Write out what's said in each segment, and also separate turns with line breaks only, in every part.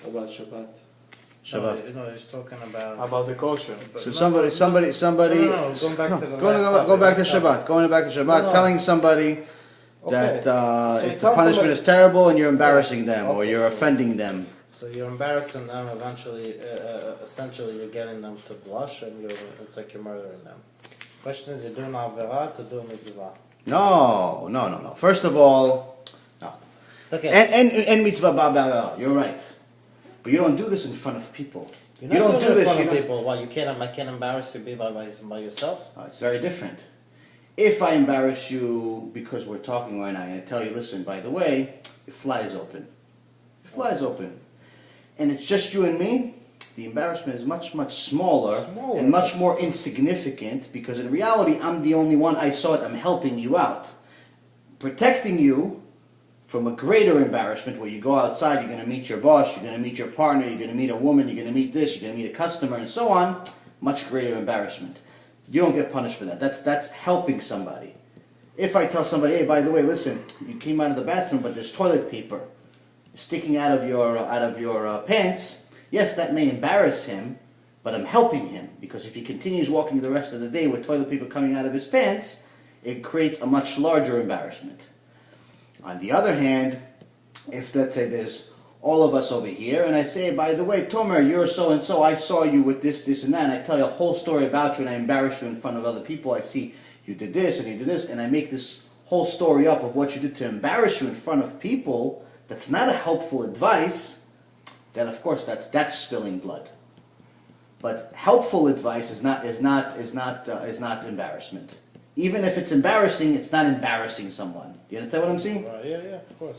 About Shabbat.
Shabbat.
No, he's talking about
About the kosher.
So somebody.
No, going back to the
Go back to Shabbat. Going back to Shabbat.
No.
Telling somebody that
So
if the
tell
punishment
somebody-
is terrible and you're embarrassing them or
Okay,
you're
sure.
offending them.
So you're embarrassing them. Eventually, essentially, you're getting them to blush, and it's like you're murdering them. Question is, you're doing avera to do mitzvah.
No. First of all, no.
Okay.
And mitzvah ba. You're right. But you don't do this in front of people.
You're
You
not
don't
doing
do
it in
this.
front
You
of
don't-
people. Why I can't embarrass you by yourself?
It's very different. If I embarrass you because we're talking right now and I tell you, listen, by the way, your fly is open. Your fly is open. And it's just you and me, the embarrassment is much, much smaller and much more insignificant because in reality, I'm the only one. I saw it. I'm helping you out. Protecting you from a greater embarrassment where you go outside, you're going to meet your boss, you're going to meet your partner, you're going to meet a woman, you're going to meet this, you're going to meet a customer, and so on. Much greater embarrassment. You don't get punished for that. That's helping somebody. If I tell somebody, hey, by the way, listen, you came out of the bathroom, but there's toilet paper sticking out of your pants. Yes, that may embarrass him, but I'm helping him because if he continues walking the rest of the day with toilet paper coming out of his pants, it creates a much larger embarrassment. On the other hand, if let's say there's all of us over here, and I say, by the way, Tomer, you're so and so, I saw you with this, this, and that, and I tell you a whole story about you, and I embarrass you in front of other people. I see you did this and you did this, and I make this whole story up of what you did to embarrass you in front of people. That's not a helpful advice. Then, of course, that's spilling blood. But helpful advice is not embarrassment. Even if it's embarrassing, it's not embarrassing someone. Do you understand what I'm saying?
Yeah, of course.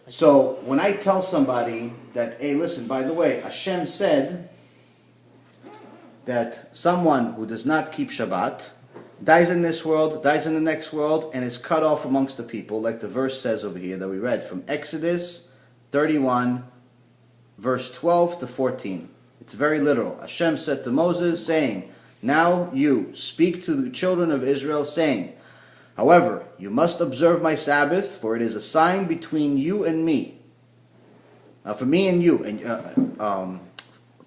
So when I tell somebody that, hey, listen, by the way, Hashem said that someone who does not keep Shabbat dies in this world, dies in the next world, and is cut off amongst the people, like the verse says over here that we read from Exodus 31, verse 12 to 14. It's very literal. Hashem said to Moses, saying, now you speak to the children of Israel, saying, however, you must observe my Sabbath, for it is a sign between you and me. For me and you, and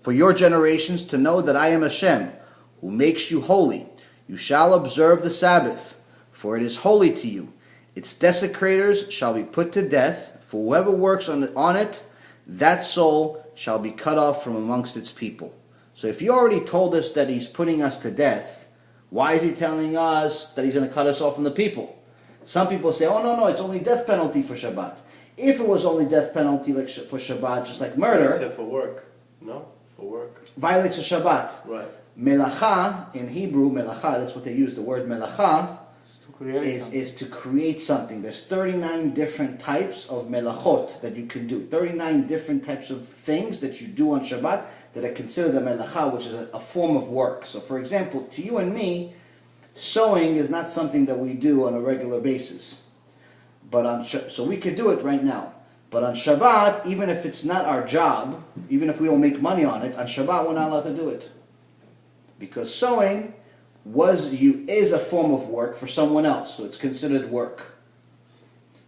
for your generations to know that I am Hashem, who makes you holy. You shall observe the Sabbath, for it is holy to you. Its desecrators shall be put to death, for whoever works on it, that soul shall be cut off from amongst its people. So if he already told us that he's putting us to death, why is he telling us that he's going to cut us off from the people? Some people say, oh, no, it's only death penalty for Shabbat. If it was only death penalty like for Shabbat, just like murder...
Except for work. No? For work.
Violates the Shabbat.
Right.
Melacha, in Hebrew, melacha, that's what they use, the word melacha, is to create something. There's 39 different types of melachot that you can do. 39 different types of things that you do on Shabbat that are considered a melacha, which is a form of work. So for example, to you and me, sewing is not something that we do on a regular basis. But so we could do it right now. But on Shabbat, even if it's not our job, even if we don't make money on it, on Shabbat we're not allowed to do it. Because sewing is a form of work for someone else, so it's considered work.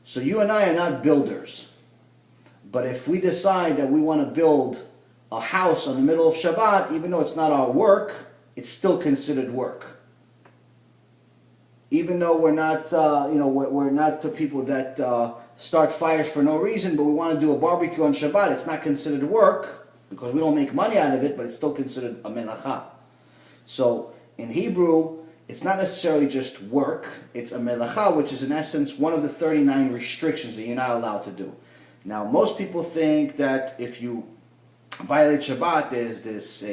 So you and I are not builders. But if we decide that we want to build a house in the middle of Shabbat, even though it's not our work, it's still considered work. Even though we're not, we're not the people that start fires for no reason, but we want to do a barbecue on Shabbat, it's not considered work because we don't make money out of it, but it's still considered a melacha. So in Hebrew, it's not necessarily just work, it's a melacha, which is in essence one of the 39 restrictions that you're not allowed to do. Now, most people think that if you violate Shabbat, there's this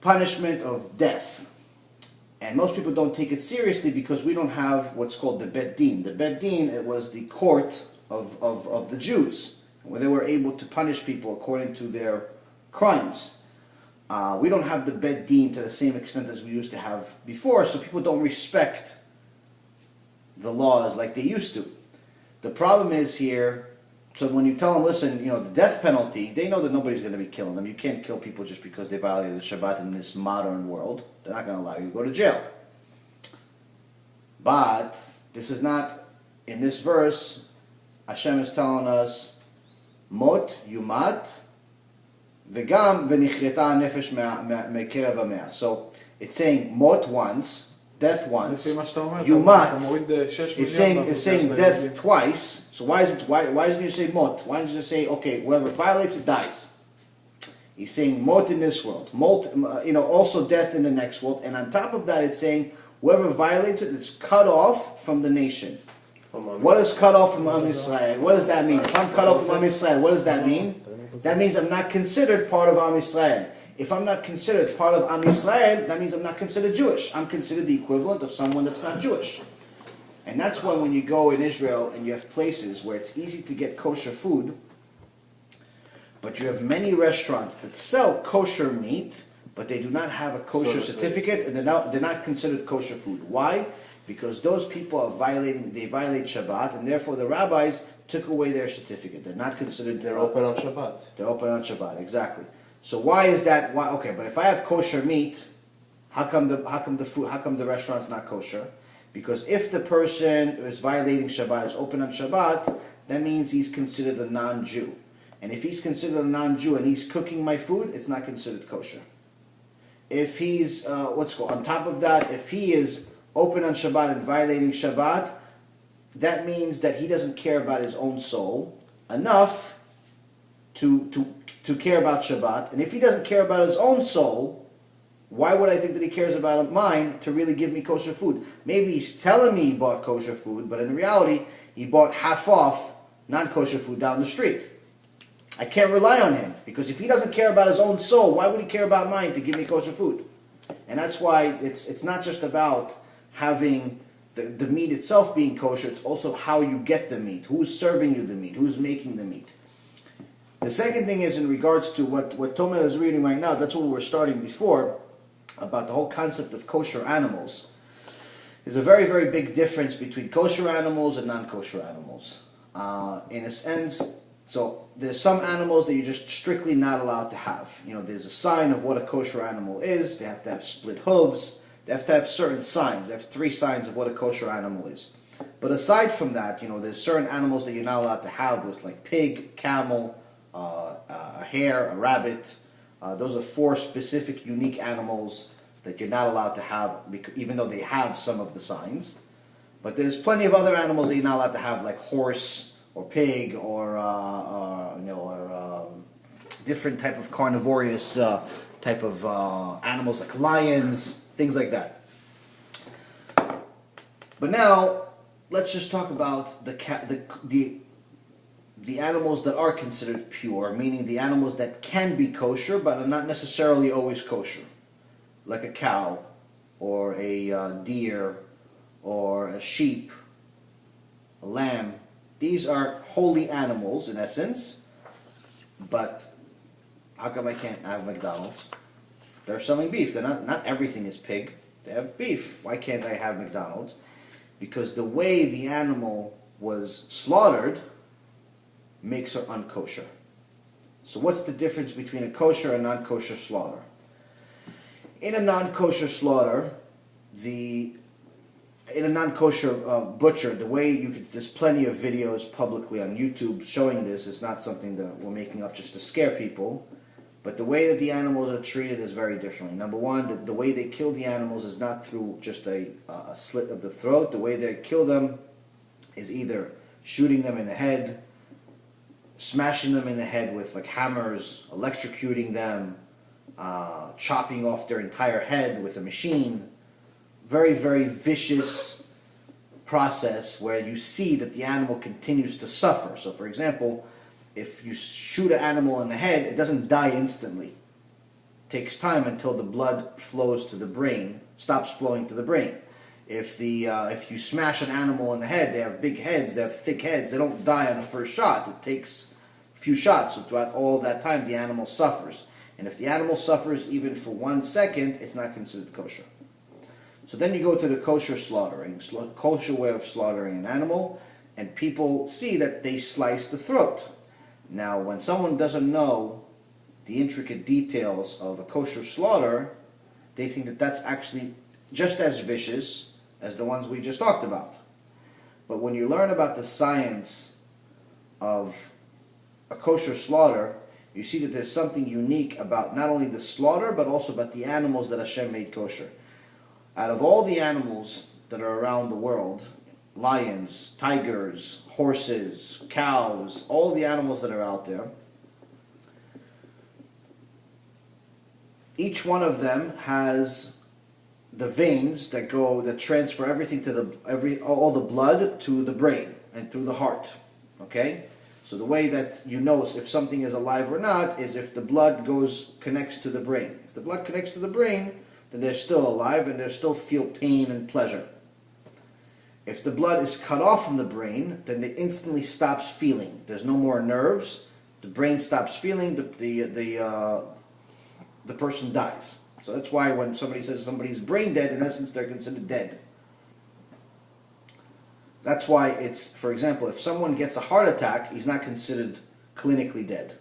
punishment of death. And most people don't take it seriously because we don't have what's called the Bet Din. The Bet Din, it was the court of the Jews, where they were able to punish people according to their crimes. We don't have the Bet Din to the same extent as we used to have before, so people don't respect the laws like they used to. The problem is here, so when you tell them, listen, the death penalty, they know that nobody's going to be killing them. You can't kill people just because they violated the Shabbat in this modern world. They're not going to allow you to go to jail. But this is not, in this verse, Hashem is telling us mot yumat v'gam v'nichreta nefesh me'kerev ha'mea. So it's saying mot once, death once. Yumat is saying death twice. So why doesn't you say mot? Why don't you just say, okay, whoever violates it dies? He's saying mot in this world, mot, also death in the next world, and on top of that, it's saying whoever violates it is cut off from the nation. What is cut off from Am Yisrael? What does that mean? If I'm cut off from Am Yisrael, what does that mean? That means I'm not considered part of Am Yisrael. If I'm not considered part of Am Yisrael, that means I'm not considered Jewish. I'm considered the equivalent of someone that's not Jewish. And that's when you go in Israel and you have places where it's easy to get kosher food, but you have many restaurants that sell kosher meat, but they do not have a kosher certificate, and they're not considered kosher food. Why? Because those people are they violate Shabbat, and therefore the rabbis took away their certificate. They're not considered...
They're open on Shabbat.
They're open on Shabbat, exactly. So why is that? Why? Okay, but if I have kosher meat, how come the restaurant's not kosher? Because if the person who is violating Shabbat is open on Shabbat, that means he's considered a non-Jew. And if he's considered a non-Jew and he's cooking my food, it's not considered kosher. If he's, on top of that, if he is open on Shabbat and violating Shabbat, that means that he doesn't care about his own soul enough to care about Shabbat. And if he doesn't care about his own soul, why would I think that he cares about mine to really give me kosher food? Maybe he's telling me he bought kosher food, but in reality, he bought half off non-kosher food down the street. I can't rely on him, because if he doesn't care about his own soul, why would he care about mine to give me kosher food? And that's why it's not just about having the meat itself being kosher, it's also how you get the meat, who's serving you the meat, who's making the meat. The second thing is in regards to what Tomer is reading right now, that's what we were starting before, about the whole concept of kosher animals. There's a very, very big difference between kosher animals and non-kosher animals. In a sense, so there's some animals that you're just strictly not allowed to have. There's a sign of what a kosher animal is. They have to have split hooves. They have to have certain signs. They have 3 signs of what a kosher animal is. But aside from that, there's certain animals that you're not allowed to have, with like pig, camel, a hare, a rabbit. Those are 4 specific, unique animals that you're not allowed to have, even though they have some of the signs. But there's plenty of other animals that you're not allowed to have, like horse or pig or different type of carnivorous type of animals like lions, things like that. But now let's just talk about the animals that are considered pure, meaning the animals that can be kosher but are not necessarily always kosher, like a cow or a deer or a sheep, a lamb. These are holy animals in essence, but how come I can't have McDonald's? They're selling beef. They're not everything is pig. They have beef. Why can't I have McDonald's? Because the way the animal was slaughtered makes her unkosher. So what's the difference between a kosher and non-kosher slaughter? In a non-kosher slaughter, in a non-kosher butcher, the way there's plenty of videos publicly on YouTube showing this. It's not something that we're making up just to scare people, but the way that the animals are treated is very differently. Number one, the way they kill the animals is not through just a slit of the throat. The way they kill them is either shooting them in the head, smashing them in the head with like hammers, electrocuting them, chopping off their entire head with a machine. Very, very vicious process where you see that the animal continues to suffer. So for example, if you shoot an animal in the head, it doesn't die instantly. It takes time until the blood flows to the brain, stops flowing to the brain. If you smash an animal in the head, they have big heads, they have thick heads, they don't die on the first shot. It takes a few shots. So throughout all of that time, the animal suffers. And if the animal suffers even for 1 second, it's not considered kosher. So then you go to the kosher slaughtering, kosher way of slaughtering an animal, and people see that they slice the throat. Now, when someone doesn't know the intricate details of a kosher slaughter, they think that that's actually just as vicious as the ones we just talked about. But when you learn about the science of a kosher slaughter, you see that there's something unique about not only the slaughter, but also about the animals that Hashem made kosher. Out of all the animals that are around the world, lions, tigers, horses, cows, all the animals that are out there, each one of them has the veins that transfer everything to all the blood to the brain and through the heart. Okay? So the way that you know if something is alive or not is if the blood connects to the brain. If the blood connects to the brain, then they're still alive and they still feel pain and pleasure. If the blood is cut off from the brain, then it instantly stops feeling. There's no more nerves. The brain stops feeling. The person dies. So that's why when somebody says somebody's brain dead, in essence, they're considered dead. That's why it's, for example, if someone gets a heart attack, he's not considered clinically dead.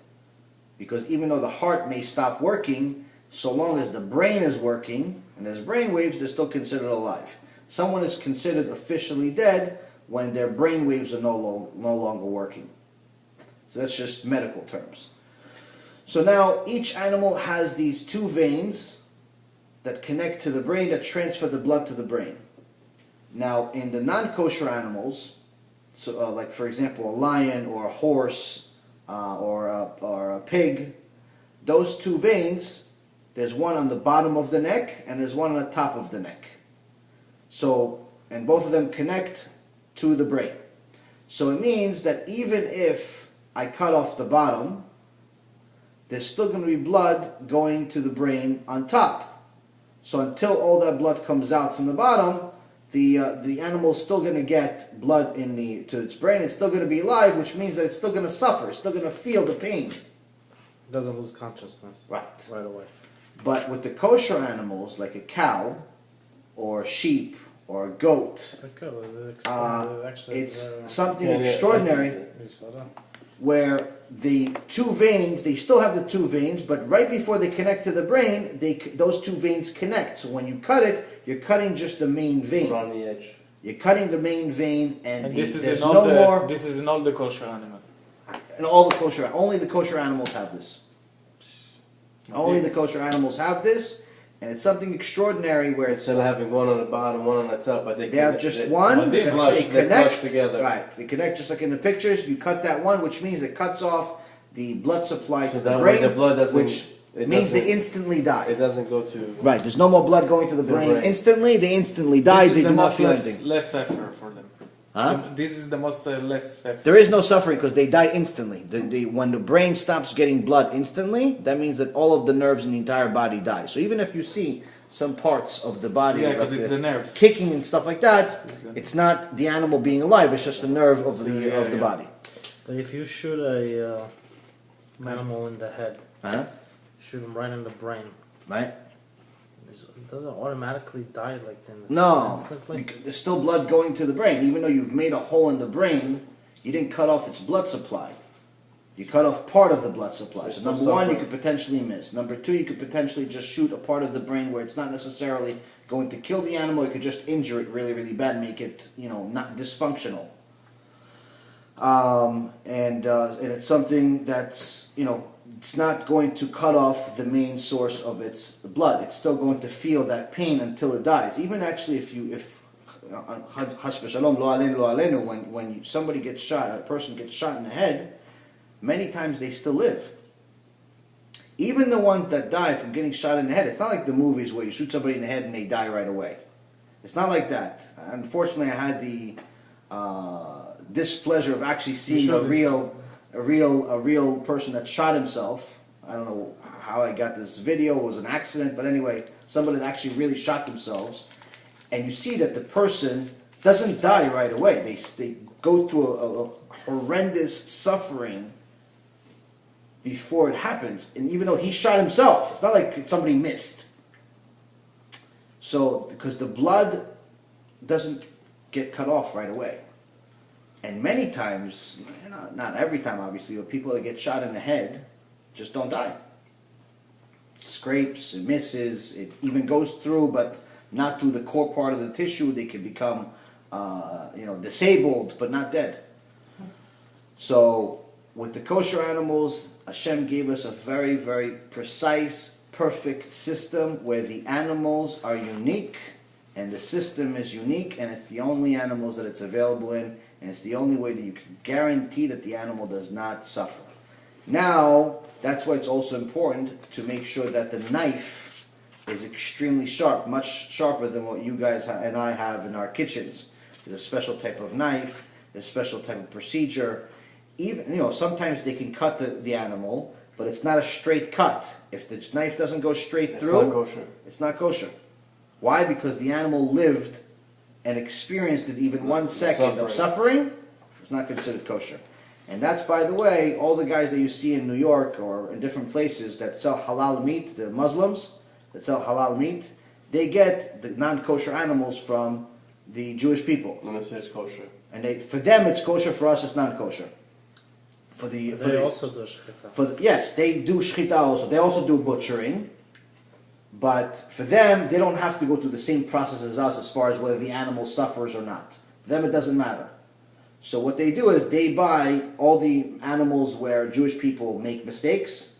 Because even though the heart may stop working, so long as the brain is working and there's brain waves, they're still considered alive. Someone is considered officially dead when their brain waves are no longer working. So that's just medical terms. So now each animal has these two veins that connect to the brain that transfer the blood to the brain. Now in the non-kosher animals, so like for example a lion or a horse or a pig, those two veins, there's one on the bottom of the neck and there's one on the top of the neck. So, and both of them connect to the brain. So it means that even if I cut off the bottom, there's still going to be blood going to the brain on top. So until all that blood comes out from the bottom, the animal's still going to get blood to its brain. It's still going to be alive, which means that it's still going to suffer. It's still going to feel the pain.
It doesn't lose consciousness.
Right
away.
But with the kosher animals, like a cow, or a sheep, or a goat, it's something extraordinary where the two veins, they still have the two veins, but right before they connect to the brain, those two veins connect. So when you cut it, you're cutting just the main vein.
Around the edge.
You're cutting the main vein, and
this is
there's
in all
no
the,
more.
This is in all the kosher animal.
And all the kosher, only the kosher animals have this. Only the kosher animals have this, and it's something extraordinary where it's
Instead of having one on the bottom, one on the top, I think
they have just one.
They flush together.
Right, they connect just like in the pictures. You cut that one, which means it cuts off the blood supply
So
to the
that
brain,
way the blood doesn't.
which means they instantly die.
It doesn't go to.
Right, there's no more blood going to the brain instantly. They instantly die. They do not feel anything.
Less effort for them.
Huh?
This is the most less effort.
There is no suffering because they die instantly. When the brain stops getting blood instantly, that means that all of the nerves in the entire body die. So even if you see some parts of the body,
Yeah,
like
because it's the nerves.
kicking and stuff like that, it's not the animal being alive. It's just the nerve of the body.
But if you shoot a animal in the head,
Huh?
shoot him right in the brain,
Right?
it doesn't automatically die like
No,
instantly.
because there's still blood going to the brain. Even though you've made a hole in the brain, you didn't cut off its blood supply. You cut off part of the blood supply. So number one, you could potentially miss. Number two, you could potentially just shoot a part of the brain where it's not necessarily going to kill the animal. It could just injure it really, really bad and make it, not dysfunctional. And it's something that's, it's not going to cut off the main source of its blood. It's still going to feel that pain until it dies. Even actually when somebody gets shot, a person gets shot in the head, many times they still live. Even the ones that die from getting shot in the head, it's not like the movies where you shoot somebody in the head and they die right away. It's not like that. Unfortunately, I had the displeasure of actually seeing a real person that shot himself. I don't know how I got this video. It was an accident, but anyway, somebody that actually really shot themselves. And you see that the person doesn't die right away. They go through a horrendous suffering before it happens. And even though he shot himself, it's not like somebody missed. So, because the blood doesn't get cut off right away. And many times, not every time obviously, but people that get shot in the head just don't die. It scrapes, it misses, it even goes through, but not through the core part of the tissue. They can become, disabled, but not dead. So with the kosher animals, Hashem gave us a very, very precise, perfect system where the animals are unique and the system is unique, and it's the only animals that it's available in, and it's the only way that you can guarantee that the animal does not suffer. Now, that's why it's also important to make sure that the knife is extremely sharp, much sharper than what you guys and I have in our kitchens. There's a special type of knife, there's a special type of procedure. Even, sometimes they can cut the animal, but it's not a straight cut. If the knife doesn't go straight through,
It's not kosher.
It's not kosher. Why? Because the animal lived and experienced it even 1 second of suffering. It's not considered kosher. And that's, by the way, all the guys that you see in New York or in different places that sell halal meat, the Muslims that sell halal meat, they get the non-kosher animals from the Jewish people.
And it says kosher.
And for them it's kosher, for us it's non-kosher.
They also do shchita.
Yes, they do shchita also. They also do butchering. But for them, they don't have to go through the same process as us as far as whether the animal suffers or not. For them, it doesn't matter. So what they do is they buy all the animals where Jewish people make mistakes,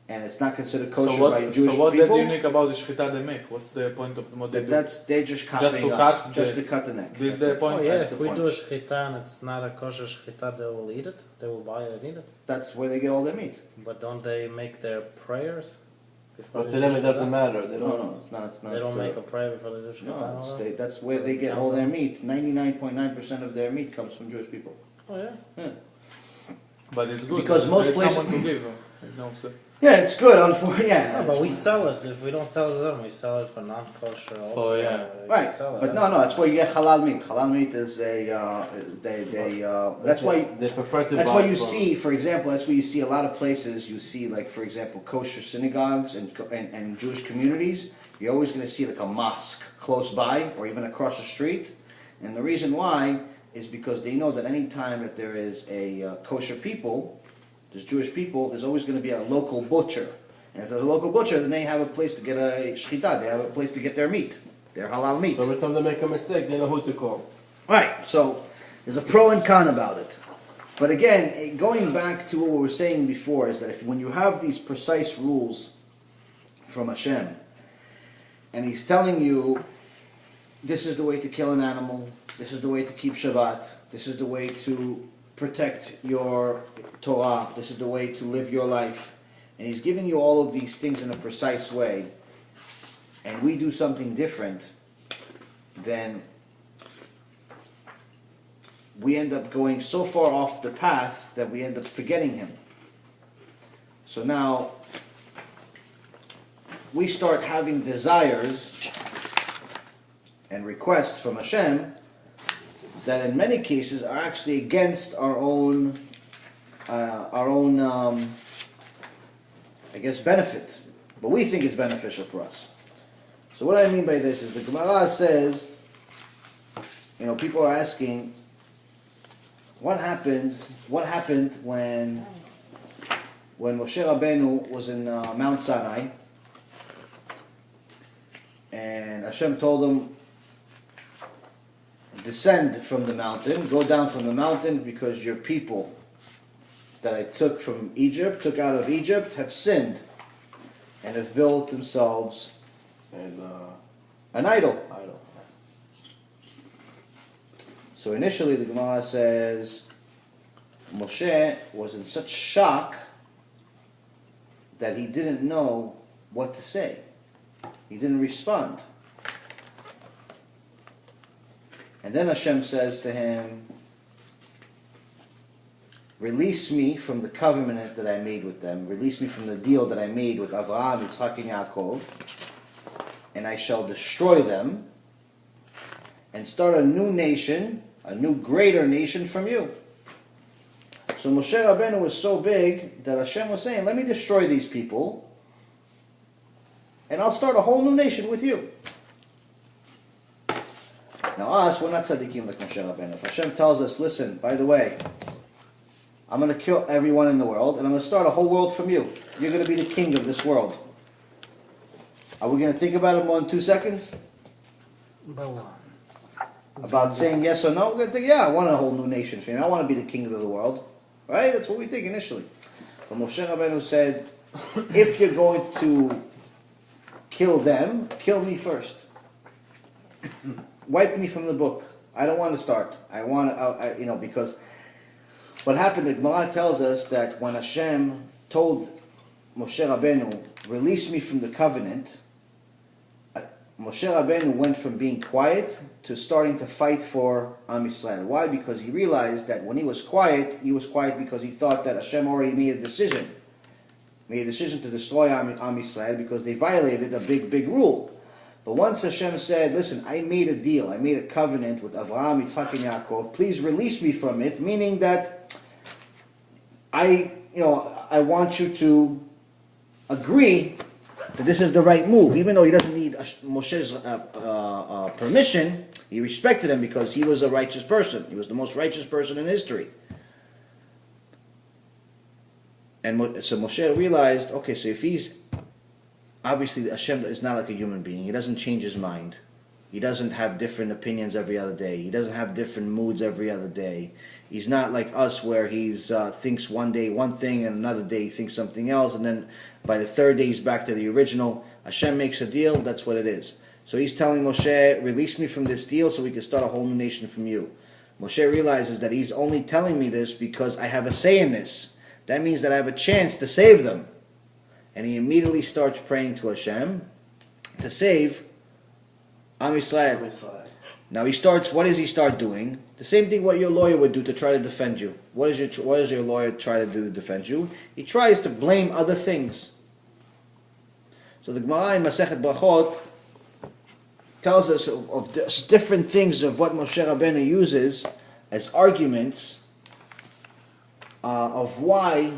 and it's not considered kosher by Jewish people.
So what is unique about the shchita they make? What's the point of what they do?
They're just copying us, just to cut the neck.
This is the point.
If we do a shchita and it's not a kosher shchita, they will eat it. They will buy it and eat it.
That's where they get all their meat.
But don't they make their prayers?
But to them it doesn't matter. They don't.
No, it's not.
They don't make a prayer before they do shchita.
No, that's where they get all their meat. 99.9% of their meat comes from Jewish people.
Oh yeah.
Yeah.
But it's good.
Because most
there's
places-
someone to give.
Yeah, it's good. Unfortunately, yeah.
No, but we sell it. If we don't sell it to them, we sell it for non-kosher also.
yeah.
We
Right,
sell it,
but no, that's where you get halal meat. Halal meat is that's why
They prefer to
that's
buy
why you
from-
see, for example, that's where you see a lot of places. You see, like for example, kosher synagogues and Jewish communities. You're always going to see like a mosque close by or even across the street, and the reason why is because they know that any time that there is a kosher people, there's Jewish people, there's always going to be a local butcher. And if there's a local butcher, then they have a place to get a shchita. They have a place to get their meat, their halal meat.
So every time they make a mistake, they know who to call.
Right, so there's a pro and con about it. But again, going back to what we were saying before, is that when you have these precise rules from Hashem, and He's telling you, this is the way to kill an animal, this is the way to keep Shabbat, this is the way to protect your Torah, this is the way to live your life, and He's giving you all of these things in a precise way, and we do something different, then we end up going so far off the path that we end up forgetting Him. So now, we start having desires and requests from Hashem that in many cases are actually against our own benefit. But we think it's beneficial for us. So what I mean by this is the Gemara says, people are asking, what happened when Moshe Rabbeinu was in Mount Sinai, and Hashem told him, descend from the mountain, go down from the mountain, because your people that I took out of Egypt, have sinned, and have built themselves an idol. So initially the Gemara says, Moshe was in such shock that he didn't know what to say. He didn't respond. And then Hashem says to him, release me from the covenant that I made with them. Release me from the deal that I made with Avraham, Yitzchak, and Yaakov. And I shall destroy them and start a new nation, a new greater nation from you. So Moshe Rabbeinu was so big that Hashem was saying, let me destroy these people and I'll start a whole new nation with you. Now us, we're not tzaddikim like Moshe Rabbeinu. If Hashem tells us, listen, by the way, I'm going to kill everyone in the world and I'm going to start a whole world from you. You're going to be the king of this world. Are we going to think about it more than 2 seconds? About saying yes or no? We're going to think, yeah, I want a whole new nation for you. I want to be the king of the world. Right? That's what we think initially. But Moshe Rabbeinu said, if you're going to kill them, kill me first. Wipe me from the book. I don't want to start. I want to, because what happened, the Gemara tells us that when Hashem told Moshe Rabbeinu, release me from the covenant, Moshe Rabbeinu went from being quiet to starting to fight for Am Yisrael. Why? Because he realized that when he was quiet because he thought that Hashem already made a decision. Made a decision to destroy Am Yisrael because they violated a big rule. But once Hashem said, listen, I made a deal, I made a covenant with Avraham, Yitzchak, and Yaakov, please release me from it, meaning that I want you to agree that this is the right move. Even though he doesn't need Moshe's permission, he respected him because he was a righteous person. He was the most righteous person in history. And so Moshe realized, okay, so if he's, obviously Hashem is not like a human being. He doesn't change his mind. He doesn't have different opinions every other day. He doesn't have different moods every other day. He's not like us where he's thinks one day one thing and another day he thinks something else, and then by the third day he's back to the original. Hashem makes a deal, that's what it is. So he's telling Moshe, release me from this deal so we can start a whole new nation from you. Moshe realizes that he's only telling me this because I have a say in this. That means that I have a chance to save them. And he immediately starts praying to Hashem to save Am Yisrael. Now what does he start doing? The same thing what your lawyer would do to try to defend you. What does your lawyer try to do to defend you? He tries to blame other things. So the Gemara in Masechet Brachot tells us of different things of what Moshe Rabbeinu uses as arguments of why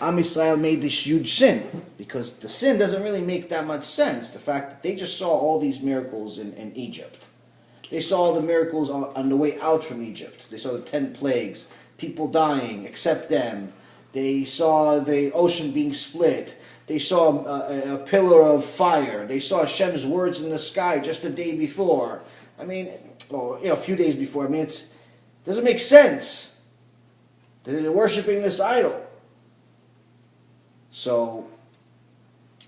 Am Yisrael made this huge sin, because the sin doesn't really make that much sense. The fact that they just saw all these miracles in Egypt. They saw the miracles on the way out from Egypt. They saw the 10 plagues, people dying except them. They saw the ocean being split. They saw a pillar of fire. They saw Hashem's words in the sky just the day before. A few days before. It doesn't make sense. They're worshiping this idol. So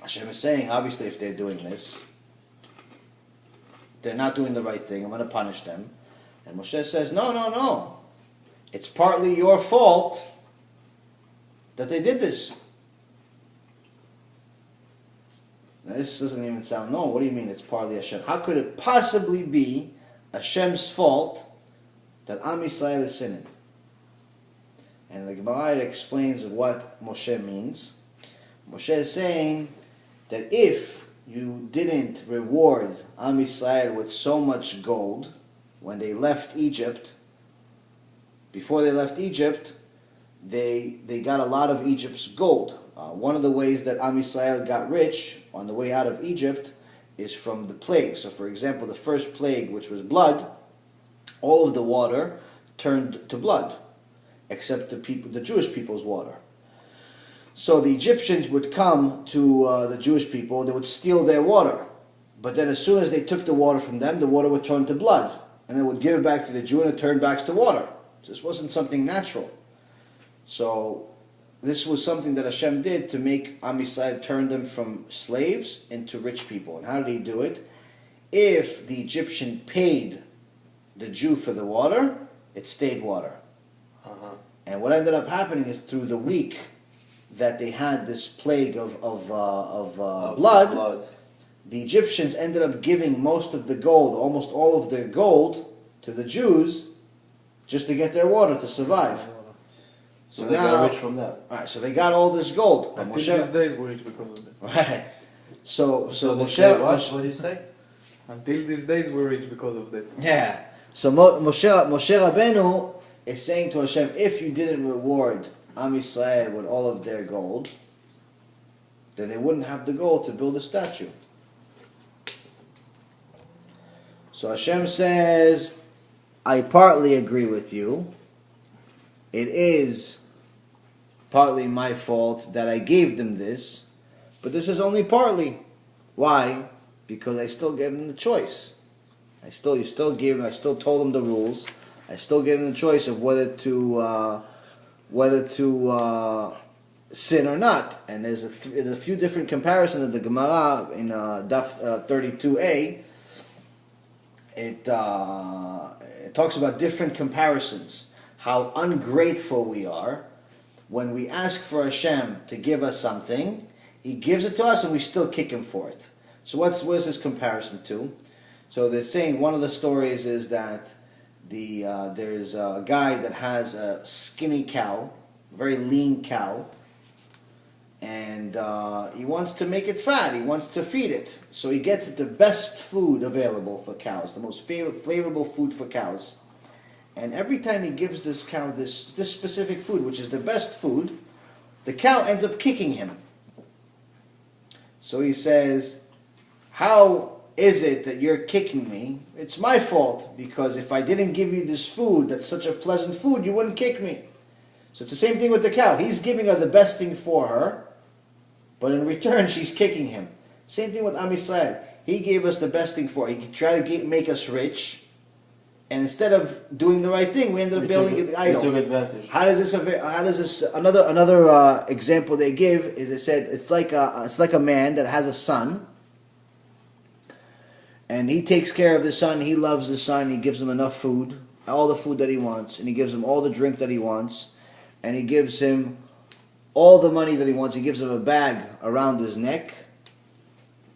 Hashem is saying, obviously, if they're doing this, they're not doing the right thing. I'm going to punish them. And Moshe says, no. It's partly your fault that they did this. Now, this doesn't even sound, no, what do you mean it's partly Hashem? How could it possibly be Hashem's fault that Am Yisrael is sinning? And the Gemara explains what Moshe means. Moshe is saying that if you didn't reward Am Yisrael with so much gold when they left Egypt, before they left Egypt, they got a lot of Egypt's gold. One of the ways that Am Yisrael got rich on the way out of Egypt is from the plagues. So for example, the first plague, which was blood, all of the water turned to blood, except the Jewish people's water. So the Egyptians would come to the Jewish people, they would steal their water. But then as soon as they took the water from them, the water would turn to blood. And they would give it back to the Jew and it turned back to water. So this wasn't something natural. So this was something that Hashem did to make Am Yisrael turn them from slaves into rich people. And how did he do it? If the Egyptian paid the Jew for the water, it stayed water. And what ended up happening is through the week that they had this plague of blood, the Egyptians ended up giving most of the gold, almost all of their gold, to the Jews just to get their water to survive.
So they got rich from that.
Right, so they got all this gold.
Until these days we're rich because of that.
Right. So
Moshe, what did he say?
Until these days we're rich because of that.
Yeah. So Moshe Rabbeinu is saying to Hashem, if you didn't reward Am Yisrael with all of their gold, then they wouldn't have the gold to build a statue. So Hashem says, I partly agree with you. It is partly my fault that I gave them this, but this is only partly. Why? Because I still gave them the choice. I still told them the rules. I still gave them the choice of whether to whether to sin or not. And there's a few different comparisons of the Gemara in Daf 32a. It talks about different comparisons, how ungrateful we are when we ask for Hashem to give us something. He gives it to us and we still kick him for it. So what is this comparison to? So they're saying one of the stories is that there's a guy that has a skinny cow, a very lean cow, and he wants to make it fat. He wants to feed it. So he gets it the best food available for cows, the most flavorful food for cows. And every time he gives this cow this specific food, which is the best food, the cow ends up kicking him. So he says, how is it that you're kicking me? It's my fault, because if I didn't give you this food, that's such a pleasant food, you wouldn't kick me. So it's the same thing with the cow. He's giving her the best thing for her, but in return, she's kicking him. Same thing with Am Yisrael. He gave us the best thing for her. He tried to make us rich, and instead of doing the right thing, we ended up building an idol.
We took advantage.
How does this? Another example they give is, they said it's like a man that has a son, and he takes care of the son. He loves the son. He gives him enough food, all the food that he wants, and he gives him all the drink that he wants, and he gives him all the money that he wants. He gives him a bag around his neck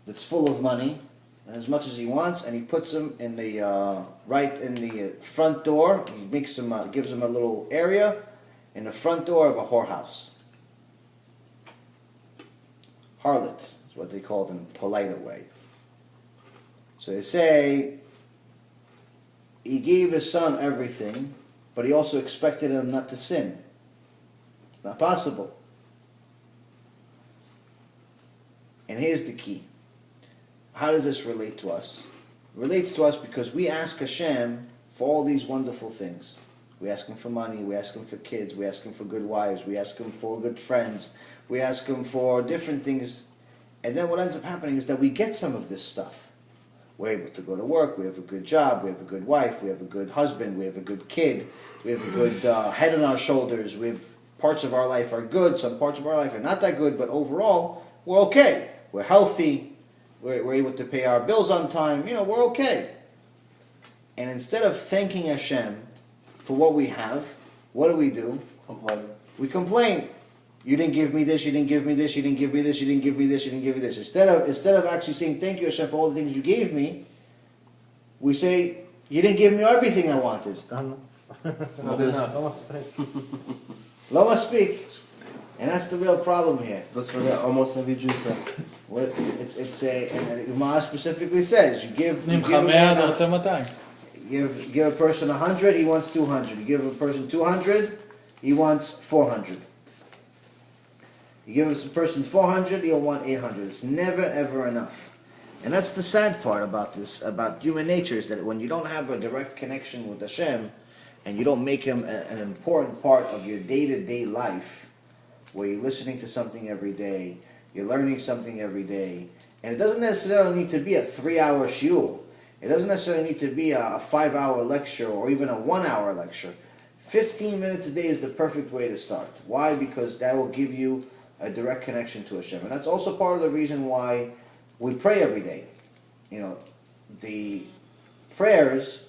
that's full of money, and as much as he wants, and he puts him in the right in the front door. He gives him a little area in the front door of a whorehouse. Harlot is what they call it in a politer way. So they say he gave his son everything, but he also expected him not to sin. It's not possible. And here's the key. How does this relate to us? It relates to us because we ask Hashem for all these wonderful things. We ask Him for money, we ask Him for kids, we ask Him for good wives, we ask Him for good friends, we ask Him for different things. And then what ends up happening is that we get some of this stuff. We're able to go to work, we have a good job, we have a good wife, we have a good husband, we have a good kid, we have a good head on our shoulders, we have parts of our life are good, some parts of our life are not that good, but overall, we're okay. We're healthy, we're able to pay our bills on time, we're okay. And instead of thanking Hashem for what we have, what do?
Complain.
We complain. You didn't give me this, you didn't give me this, you didn't give me this, you didn't give me this, you didn't give me this. Instead of actually saying thank you Hashem for all the things you gave me, we say, you didn't give me everything I wanted.
No, they're not.
Lama speak. And that's the real problem here.
Let's forget, almost every Jew says.
And the Gemara specifically says, you give a person 100, he wants 200. You give a person 200, he wants 400. You give a person 400, he'll want 800. It's never ever enough. And that's the sad part about this, about human nature, is that when you don't have a direct connection with Hashem, and you don't make Him an important part of your day-to-day life, where you're listening to something every day, you're learning something every day, and it doesn't necessarily need to be a 3-hour shiur. It doesn't necessarily need to be a 5-hour lecture or even a 1-hour lecture. 15 minutes a day is the perfect way to start. Why? Because that will give you a direct connection to Hashem. And that's also part of the reason why we pray every day. The prayers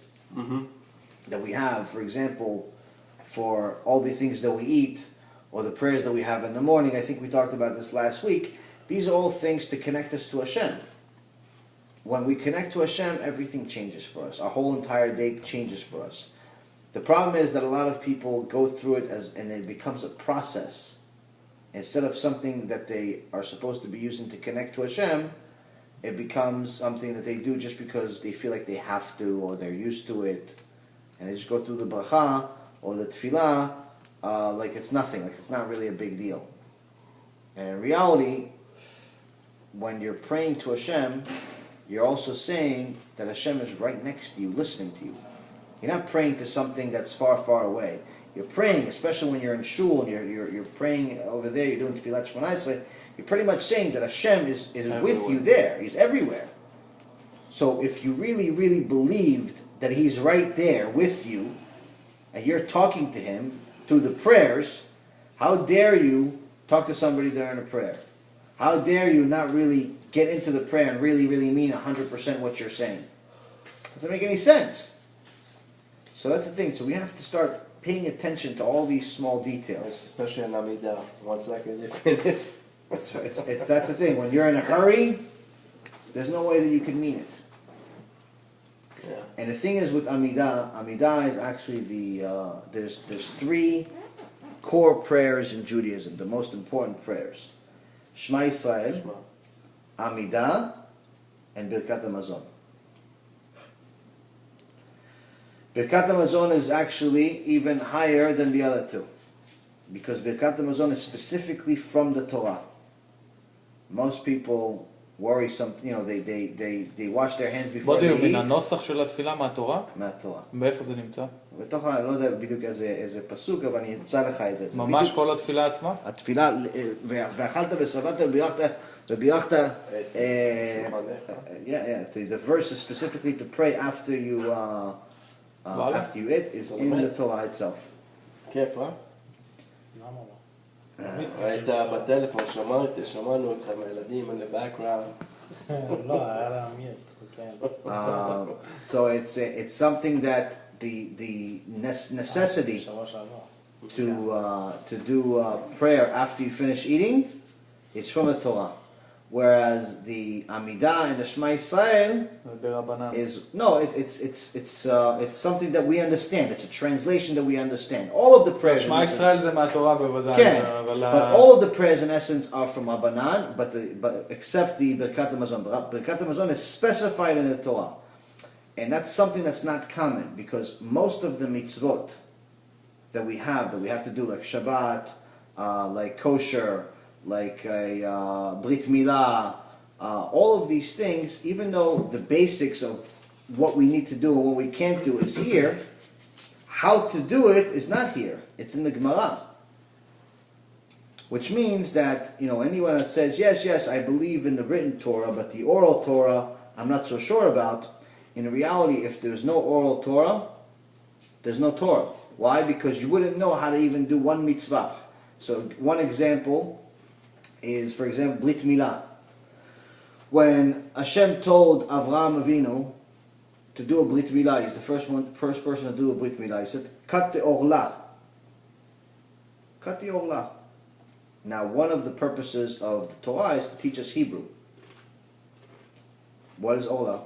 that we have, for example, for all the things that we eat, or the prayers that we have in the morning, I think we talked about this last week, these are all things to connect us to Hashem. When we connect to Hashem, everything changes for us. Our whole entire day changes for us. The problem is that a lot of people go through it and it becomes a process. Instead of something that they are supposed to be using to connect to Hashem, it becomes something that they do just because they feel like they have to, or they're used to it. And they just go through the bracha or the tefillah like it's nothing, like it's not really a big deal. And in reality, when you're praying to Hashem, you're also saying that Hashem is right next to you, listening to you. You're not praying to something that's far, far away. You're praying, especially when you're in shul and you're praying over there, you're doing tefillat Shmoneh Esrei, you're pretty much saying that Hashem is with you there. He's everywhere. So if you really, really believed that He's right there with you, and you're talking to Him through the prayers, How dare you talk to somebody during a prayer? How dare you not really get into the prayer and really, really mean 100% what you're saying? Doesn't make any sense. So that's the thing. So we have to start paying attention to all these small details.
Especially in Amidah. 1 second, you finish.
That's the thing. When you're in a hurry, there's no way that you can mean it.
Yeah.
And the thing is with Amidah is actually there's 3 core prayers in Judaism, the most important prayers. Shema Yisrael,
Shema.
Amidah, and Birkat HaMazon. Birkat HaMazon is actually even higher than the other 2. Because Birkat HaMazon is specifically from the Torah. Most people worry they wash their hands before
בודי,
they
מן
eat.
הנוסח של התפילה מהתורה?
מהתורה.
מאיפה זה נמצא?
בתוך, אני לא יודע בדיוק איזה פסוק, אבל אני אמצא לך את זה. זה
ממש
בדיוק
כל התפילה עצמה?
התפילה, ואכלת ושבעת ובירכת, the verse is specifically to pray after you eat is in the Torah itself.
כיף, אה?
למה לא?
ראית בטלפון, שמענו אותך עם הילדים in the background.
לא, היה לה מיוט, כן.
So it's something that the necessity
שבוע שעבר.
to do prayer after you finish eating is from the Torah, whereas the Amidah and the Shema Yisrael
ברבנן.
it's something that we understand. It's a translation that we understand. All of the prayers, in
שמע
essence,
ישראל זה מהתורה בוודאי.
כן,
אבל
but all of the prayers in essence are from Abanan, but except the Birkat HaMazon. Birkat HaMazon is specified in the Torah, and that's something that's not common because most of the mitzvot that we have to do, like Shabbat, like kosher, like Brit Milah, all of these things, even though the basics of what we need to do and what we can't do is here, how to do it is not here. It's in the Gemara. Which means that, anyone that says, yes, I believe in the written Torah, but the oral Torah, I'm not so sure about. In reality, if there's no oral Torah, there's no Torah. Why? Because you wouldn't know how to even do one mitzvah. So one example is, for example, Brit Milah. When Hashem told Avraham Avinu to do a Brit Milah, he's the first person to do a Brit Milah. He said, cut the orla. Cut the orla. Now, one of the purposes of the Torah is to teach us Hebrew. What is orla?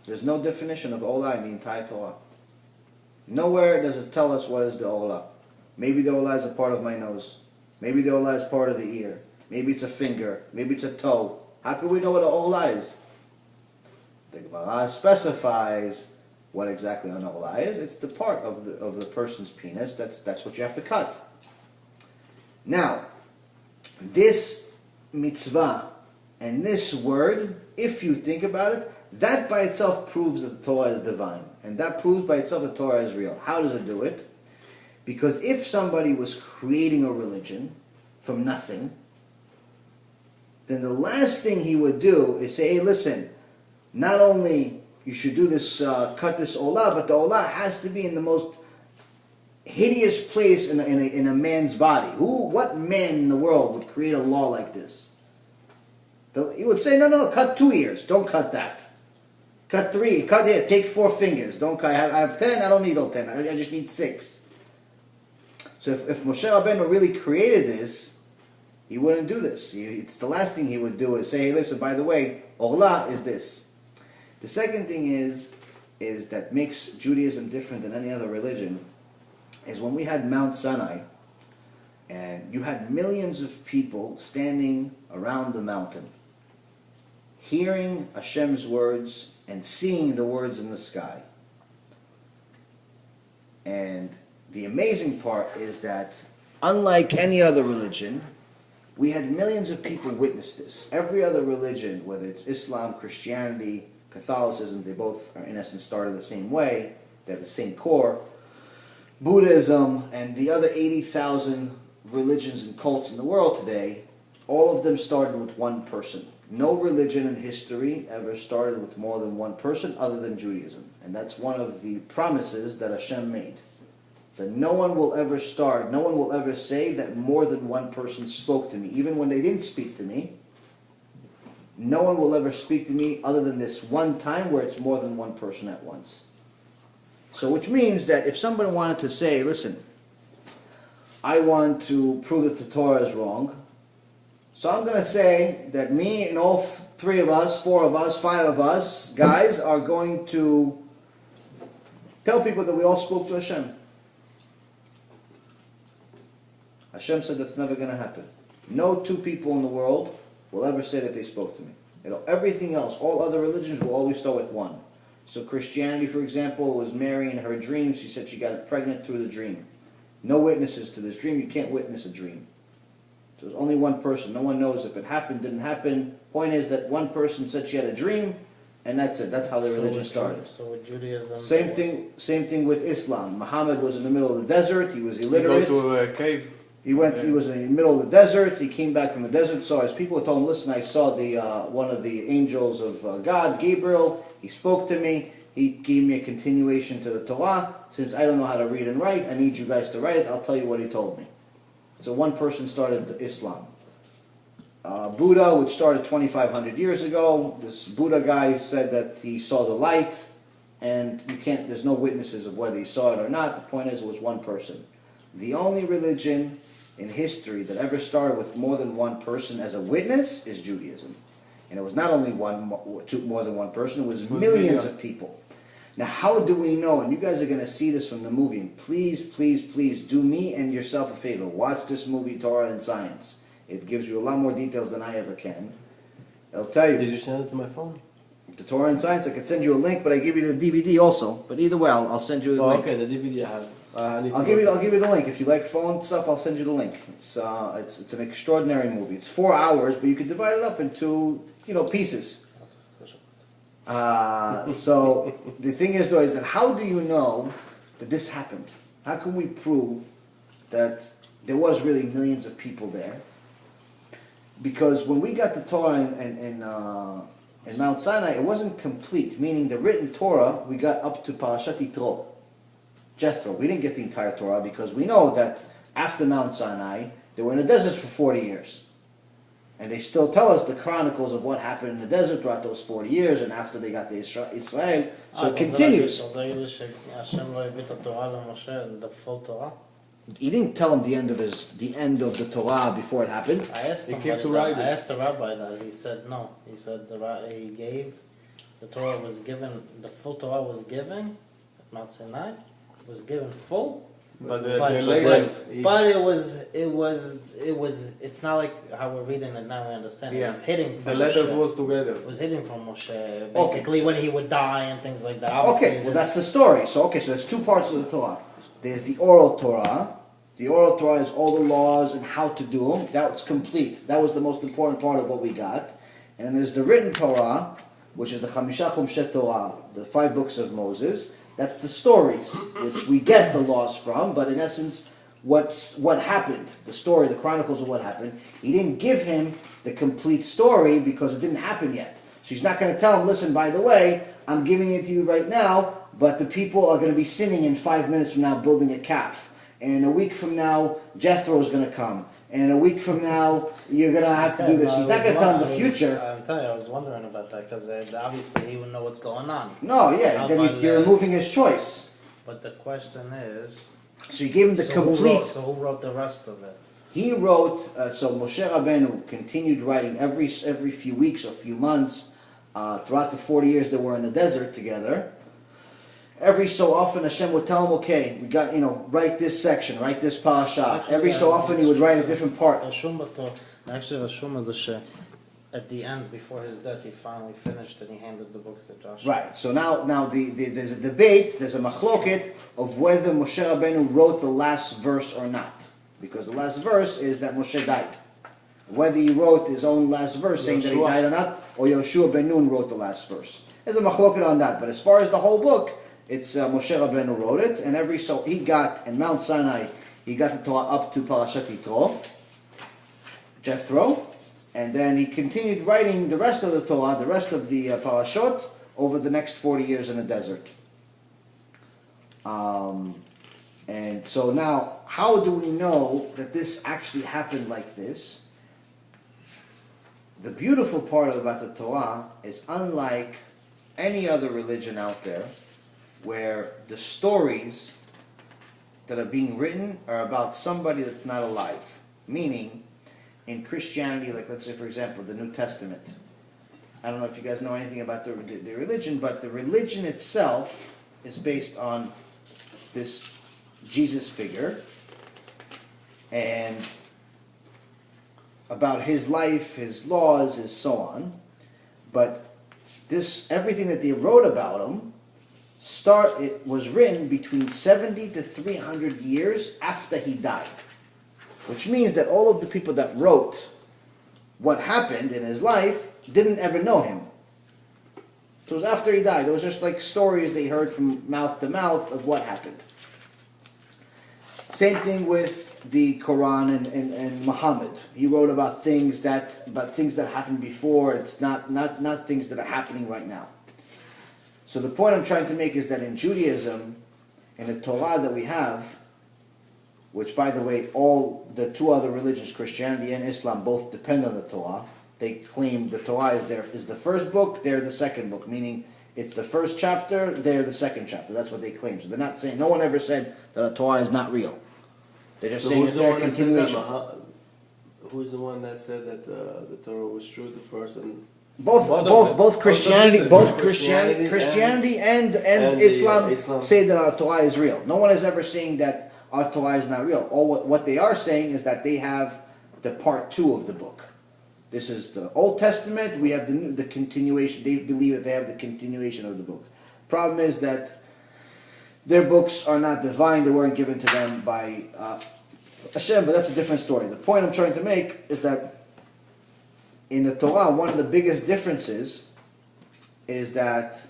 There's no definition of orla in the entire Torah. Nowhere does it tell us what is the orla. Maybe the orla is a part of my nose. Maybe the orla is part of the ear. Maybe it's a finger. Maybe it's a toe. How can we know what an orla is? The Gemara specifies what exactly an orla is. It's the part of the person's penis. That's what you have to cut. Now, this mitzvah and this word, if you think about it, that by itself proves that the Torah is divine. And that proves by itself that the Torah is real. How does it do it? Because if somebody was creating a religion from nothing, then the last thing he would do is say, hey, listen, not only you should do this, cut this olah, but the olah has to be in the most hideous place in a man's body. What man in the world would create a law like this? He would say, no, cut 2 ears. Don't cut that. Cut 3. Cut here. Take 4 fingers. Don't cut. I have 10. I don't need all 10. I just need 6. So if Moshe Rabbeinu really created this, he wouldn't do this. It's the last thing he would do is say, hey, listen, by the way, Orla is this. The second thing is that makes Judaism different than any other religion is when we had Mount Sinai and you had millions of people standing around the mountain, hearing Hashem's words and seeing the words in the sky. And the amazing part is that, unlike any other religion, we had millions of people witness this. Every other religion, whether it's Islam, Christianity, Catholicism, they both are in essence started the same way. They have the same core. Buddhism and the other 80,000 religions and cults in the world today, all of them started with one person. No religion in history ever started with more than one person other than Judaism. And that's one of the promises that Hashem made. that no one will ever say that more than one person spoke to me. Even when they didn't speak to me, no one will ever speak to me other than this one time where it's more than one person at once. So which means that if somebody wanted to say, listen, I want to prove that the Torah is wrong, so I'm going to say that me and all three of us, four of us, five of us, guys, are going to tell people that we all spoke to Hashem. Hashem said that's never going to happen. No two people in the world will ever say that they spoke to me. Everything else, all other religions will always start with one. So Christianity, for example, was Mary in her dream. She said she got pregnant through the dream. No witnesses to this dream. You can't witness a dream. So there's only one person. No one knows if it happened, didn't happen. Point is that one person said she had a dream, and that's it. That's how the religion started.
So with Judaism...
Same thing with Islam. Muhammad was in the middle of the desert. He was illiterate.
Go to a cave.
He was in the middle of the desert. He came back from the desert. So as people told him, listen, I saw one of the angels of God, Gabriel. He spoke to me. He gave me a continuation to the Torah. Since I don't know how to read and write, I need you guys to write it. I'll tell you what he told me. So one person started Islam. Buddha, which started 2,500 years ago, this Buddha guy said that he saw the light, and there's no witnesses of whether he saw it or not. The point is, it was one person. The only religion in history that ever started with more than one person as a witness is Judaism. And it was not only more than one person, it was millions of people. Now, how do we know? And you guys are going to see this from the movie. And please, please, please do me and yourself a favor. Watch this movie, Torah and Science. It gives you a lot more details than I ever can. I'll tell you.
Did you send it to my phone?
The Torah and Science, I could send you a link, but I give you the DVD also. But either way, I'll send you the link.
Okay, the DVD I have.
I'll give you the link. If you like phone stuff, I'll send you the link. It's an extraordinary movie. It's 4 hours, but you can divide it up into pieces. So the thing is, though, is that how do you know that this happened? How can we prove that there was really millions of people there? Because when we got the Torah in Mount Sinai, it wasn't complete. Meaning the written Torah, we got up to Parashat Yitro, Jethro. We didn't get the entire Torah because we know that after Mount Sinai, they were in the desert for 40 years. And they still tell us the chronicles of what happened in the desert throughout those 40 years and after they got to Israel. So it continues. He didn't tell him the end of the Torah before it happened.
I asked the rabbi that. He said no. He said he gave the Torah was given. The full Torah was given at Mount Sinai. It was given full. But it was. It's not like how we're reading it now. We understand.
Yeah.
It was hidden. From
the letters
Moshe.
was together.
It was hidden from Moshe. Basically, when he would die and things like that.
Obviously, well, that's the story. So there's two parts of the Torah. There's the oral Torah. The oral Torah is all the laws and how to do them. That's complete. That was the most important part of what we got. And then there's the written Torah, which is the Chamisha Chumshet Torah, the 5 books of Moses. That's the stories, which we get the laws from, but in essence, what happened, the story, the chronicles of what happened. He didn't give him the complete story because it didn't happen yet. So he's not going to tell him, listen, by the way, I'm giving it to you right now, but the people are going to be sinning in 5 minutes from now building a calf. And a week from now, Jethro is going to come. And a week from now, you're going to have to do this. He's not going to tell him the future.
I'm telling you, I was wondering about that because obviously he would know what's going on.
No, yeah, then you're removing his choice.
But the question is...
So you gave him the complete...
Who wrote the rest of it?
He wrote, so Moshe Rabbeinu continued writing every few weeks or few months throughout the 40 years they were in the desert together. Every so often Hashem would tell him, okay, we got, write this section, write this parasha. Every so often he would write a different part.
Actually, Rashum is at the end, before his death, he finally finished and he handed the books to Joshua.
Right, so now there's a debate, there's a machloket of whether Moshe Rabbeinu wrote the last verse or not. Because the last verse is that Moshe died. Whether he wrote his own last verse saying that he died or not, or Yoshua ben Nun wrote the last verse. There's a machloket on that, but as far as the whole book, it's Moshe Rabbeinu wrote it, and he got, in Mount Sinai, he got the Torah up to Parashat Yitro, Jethro, and then he continued writing the rest of the Torah, the rest of the parashot, over the next 40 years in the desert. And so now, how do we know that this actually happened like this? The beautiful part about the Torah is, unlike any other religion out there, where the stories that are being written are about somebody that's not alive. Meaning, in Christianity, like let's say for example, the New Testament. I don't know if you guys know anything about the religion, but the religion itself is based on this Jesus figure and about his life, his laws, his so on. But this, everything that they wrote about him, it was written between 70 to 300 years after he died. Which means that all of the people that wrote what happened in his life didn't ever know him. So it was after he died. It was just like stories they heard from mouth to mouth of what happened. Same thing with the Quran and Muhammad. He wrote about things that happened before. It's not things that are happening right now. So the point I'm trying to make is that in Judaism, in the Torah that we have, which by the way, all the two other religions, Christianity and Islam, both depend on the Torah. They claim the Torah is the first book, they're the second book, meaning it's the first chapter, they're the second chapter. That's what they claim. So they're not saying, no one ever said that the Torah is not real. They're just saying it's their continuation.
Who's the one that said that the Torah was true, the first and
Both Christianity and Islam say that our Torah is real. No one is ever saying that our Torah is not real. What they are saying is that they have the part 2 of the book. This is the Old Testament. We have the continuation. They believe that they have the continuation of the book. Problem is that their books are not divine. They weren't given to them by Hashem, but that's a different story. The point I'm trying to make is that in the Torah, one of the biggest differences is that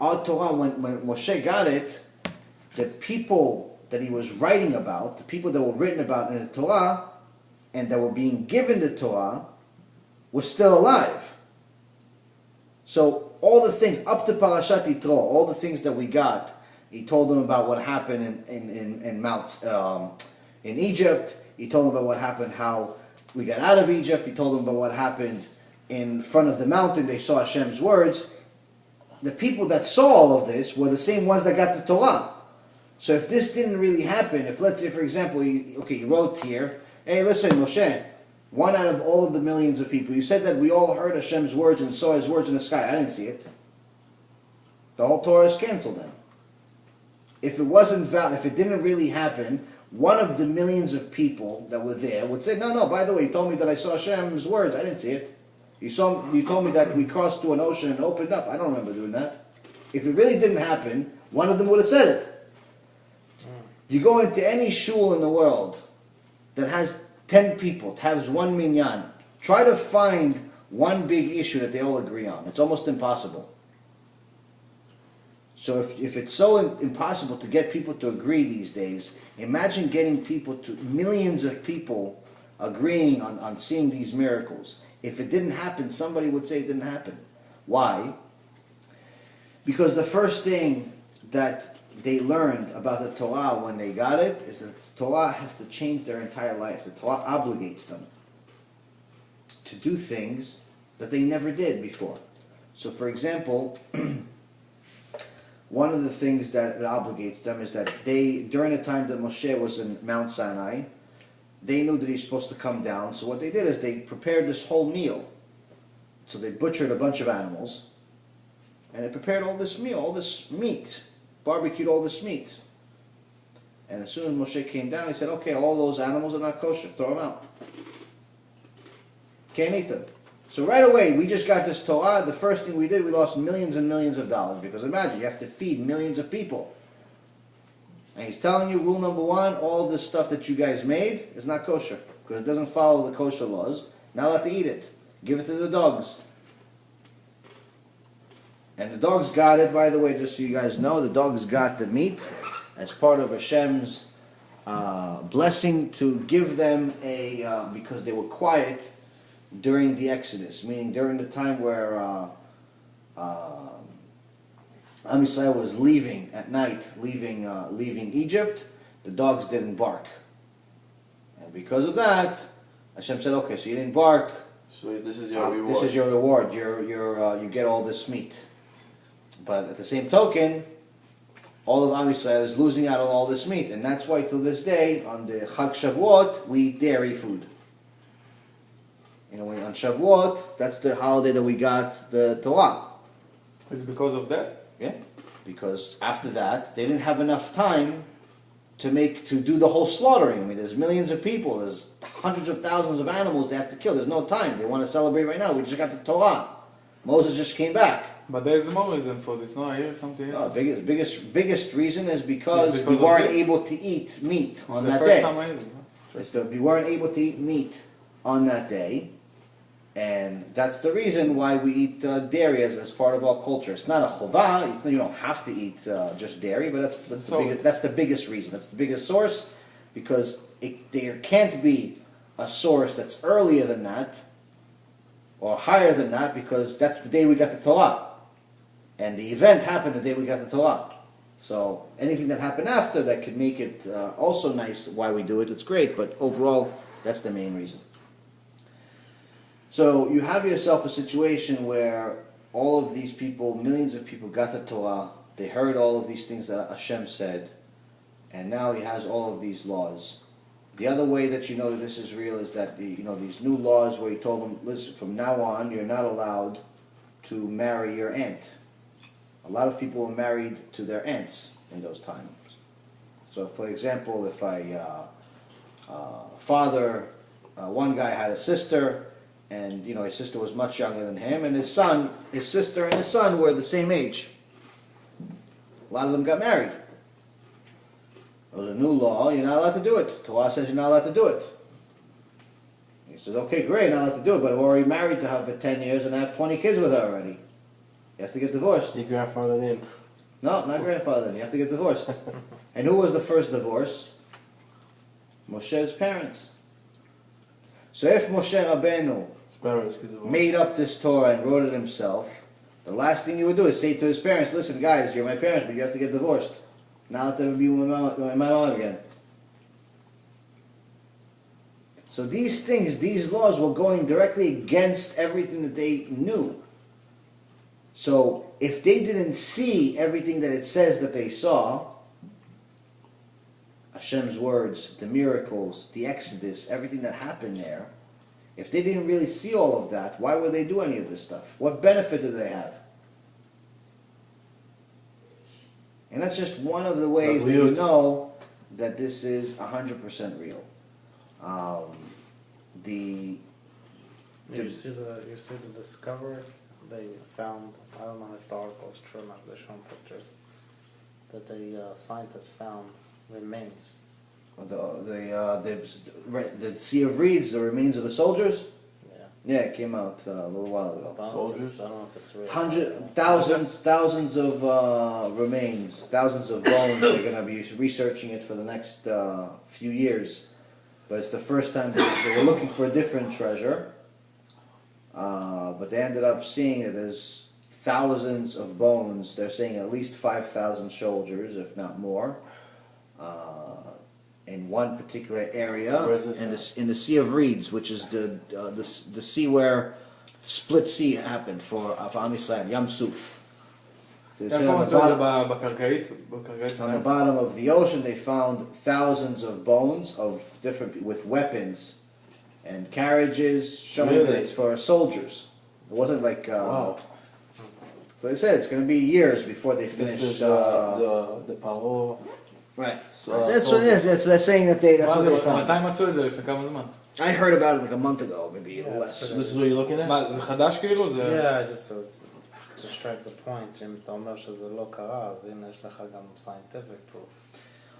our Torah, when Moshe got it, the people that he was writing about, the people that were written about in the Torah, and that were being given the Torah, were still alive. So all the things, up to Parashat Yitro, all the things that we got, he told them about what happened in Egypt. He told them about what happened, how we got out of Egypt. He told them about what happened in front of the mountain. They saw Hashem's words. The people that saw all of this were the same ones that got the Torah. So if this didn't really happen, if let's say for example, you wrote here, hey listen Moshe, one out of all of the millions of people, you said that we all heard Hashem's words and saw his words in the sky. I didn't see it. The whole Torah is canceled then. If it wasn't valid, if it didn't really happen, one of the millions of people that were there would say, no, by the way, you told me that I saw Hashem's words. I didn't see it. You told me that we crossed through an ocean and opened up. I don't remember doing that. If it really didn't happen, one of them would have said it. You go into any shul in the world that has 10 people, has one minyan, try to find one big issue that they all agree on. It's almost impossible. So if it's so impossible to get people to agree these days, imagine getting millions of people agreeing on seeing these miracles. If it didn't happen, somebody would say it didn't happen. Why? Because the first thing that they learned about the Torah when they got it is that the Torah has to change their entire life. The Torah obligates them to do things that they never did before. So for example, one of the things that it obligates them is that during the time that Moshe was in Mount Sinai, they knew that he's supposed to come down. So what they did is they prepared this whole meal. So they butchered a bunch of animals, and they prepared all this meal, all this meat, barbecued all this meat. And as soon as Moshe came down, he said, okay, all those animals are not kosher, throw them out. Can't eat them. So right away, we just got this Torah. The first thing we did, we lost millions and millions of dollars. Because imagine, you have to feed millions of people. And he's telling you, rule number 1, all this stuff that you guys made is not kosher. Because it doesn't follow the kosher laws. Not allowed to eat it. Give it to the dogs. And the dogs got it, by the way, just so you guys know. The dogs got the meat as part of Hashem's blessing to give them because they were quiet during the Exodus, meaning during the time where Am Yisrael was leaving at night, leaving Egypt. the dogs didn't bark. And because of that, Hashem said, okay, so you didn't bark.
So this is your reward.
This is your reward. You get all this meat. But at the same token, all of Am Yisrael is losing out on all this meat. And that's why till this day, on the Chag Shavuot, we eat dairy food. On Shavuot, that's the holiday that we got the Torah.
It's because of that?
Yeah. Because after that, they didn't have enough time to do the whole slaughtering. I mean, there's millions of people, there's hundreds of thousands of animals they have to kill. There's no time. They want to celebrate right now. We just got the Torah. Moses just came back.
But there's more reason for this. No, I hear something else.
No, biggest reason is because we
of
weren't
this?
able to eat meat on
The
that
first
day.
time I heard it.
We weren't able to eat meat on that day, and that's the reason why we eat dairy as part of our culture. It's not a chovah. You don't have to eat just dairy, but that's the biggest reason. That's the biggest source, because there can't be a source that's earlier than that or higher than that, because that's the day we got the Torah. And the event happened the day we got the Torah. So anything that happened after that could make it also nice why we do it, it's great, but overall, that's the main reason. So you have yourself a situation where all of these people, millions of people got the Torah, they heard all of these things that Hashem said, and now he has all of these laws. The other way that you know that this is real is that these new laws where he told them, listen, from now on, you're not allowed to marry your aunt. A lot of people were married to their aunts in those times. So, for example, if one guy had a sister, and his sister was much younger than him, and his sister and his son were the same age. A lot of them got married. There was a new law, you're not allowed to do it. Torah says you're not allowed to do it. He says, okay, great, not allowed to do it, but I'm already married to her for 10 years and I have 20 kids with her already. You have to get divorced.
Your grandfather in.
No, not grandfather. You have to get divorced. And who was the first divorce? Moshe's parents. So if Moshe Rabbeinu made up this Torah and wrote it himself, the last thing he would do is say to his parents, listen guys, you're my parents, but you have to get divorced. Now let them be my mom again. So these laws were going directly against everything that they knew. So if they didn't see everything that it says that they saw, Hashem's words, the miracles, the Exodus, everything that happened there, if they didn't really see all of that, why would they do any of this stuff? What benefit do they have? And that's just one of the ways that you know that this is 100% real.
You see the discovery they found. I don't know if the article is true or not. They're showing pictures that the scientists found remains.
The Sea of Reeds, the remains of the soldiers. Yeah, it came out a little while ago.
Soldiers?
I don't know if it's real.
Thousands of remains, thousands of bones. They're going to be researching it for the next few years. But it's the first time they were looking for a different treasure. But they ended up seeing it as thousands of bones. They're saying at least 5,000 soldiers, if not more, in one particular area in the Sea of Reeds, which is the sea where split sea happened for Am Yisrael, Yam Suf. So they said on the bottom of the ocean they found thousands of bones of with weapons and carriages showing that it's for soldiers. It wasn't like
wow.
So they said it's going to be years before they finish.
This is the Paro.
Right. That's what it is. They're saying that that's what they found.
מתי מצאו את זה? לפני כמה זמן?
I heard about it like a month ago, maybe less.
So this is what you're looking at?
מה, זה חדש כאילו?
Yeah, just to strike the point, אם אתה אומר שזה לא קרה, אז הנה יש לך גם scientific proof.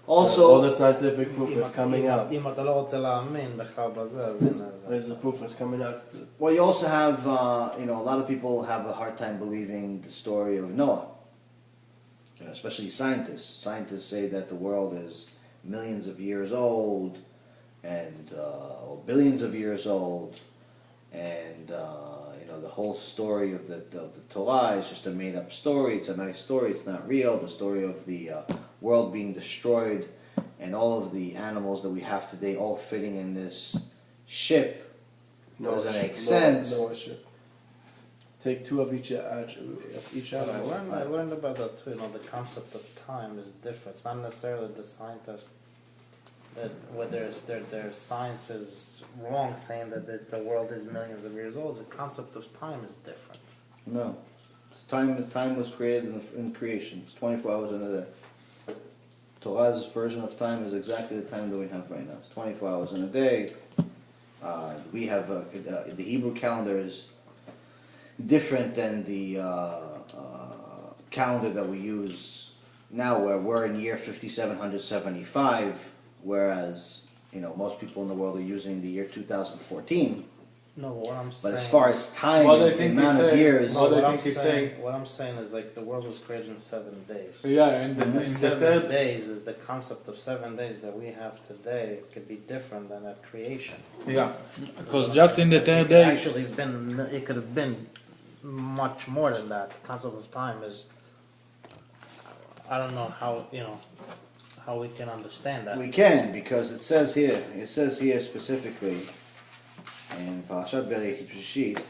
Also,
all the scientific proof is coming out.
אם אתה לא רוצה להאמין בכלל בזה, אז הנה.
There's the proof that's coming out.
well, you also have, a lot of people have a hard time believing the story of Noah. Especially scientists. Scientists say that the world is millions of years old, and or billions of years old, and the whole story of the Torah is just a made-up story. It's a nice story. It's not real. The story of the world being destroyed and all of the animals that we have today all fitting in this ship doesn't make sense.
No issue. Take two of each animal.
I learned about that too. The concept of time is different. It's not necessarily the scientist that whether their science is wrong saying that the world is millions of years old. The concept of time is different.
No. Time was created in creation. It's 24 hours in a day. Torah's version of time is exactly the time that we have right now. It's 24 hours in a day. We have the Hebrew calendar is different than the calendar that we use now, where we're in year 5775, whereas most people in the world are using the year 2014.
No, what I'm saying.
But as far as time, the amount of years.
What I'm saying is the world was created in 7 days.
Yeah, and in
7 days is the concept of 7 days that we have today could be different than that creation.
Yeah, because just in the third day.
It could have been much more than that. The concept of time is, I don't know how we can understand that.
We can, because it says here specifically in Parashat Bereshit,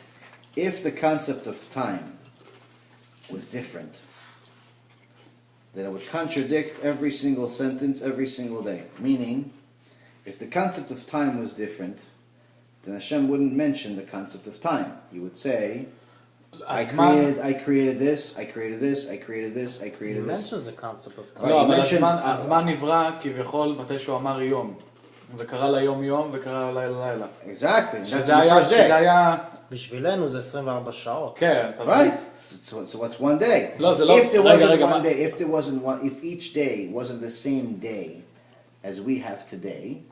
if the concept of time was different, then it would contradict every single sentence every single day. Meaning, if the concept of time was different, then Hashem wouldn't mention the concept of time. He would say, I created this, I created this, I created this, I created this.
He mentions the concept of time.
לא, אבל הזמן נברא כביכול מתי שהוא אמר יום. וקרא ליום יום וקרא לילה לילה.
Exactly.
שזה היה...
בשבילנו זה 24 שעות.
כן, אתה
Right. So it's one day.
לא, זה לא...
If there wasn't one day, if each day wasn't the same day as we have today,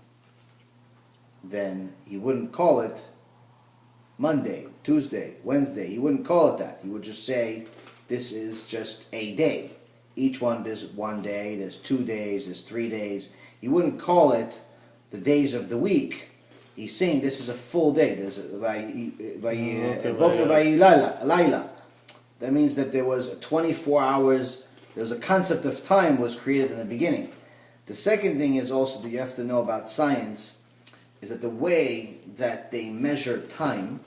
then he wouldn't call it Monday, Tuesday, Wednesday. He wouldn't call it that. He would just say, this is just a day. Each one, there's 1 day, there's 2 days, there's 3 days. He wouldn't call it the days of the week. He's saying this is a full day. There's Laila. That means that there was 24 hours, there was a concept of time was created in the beginning. The second thing is also that you have to know about science, is that the way that they measure time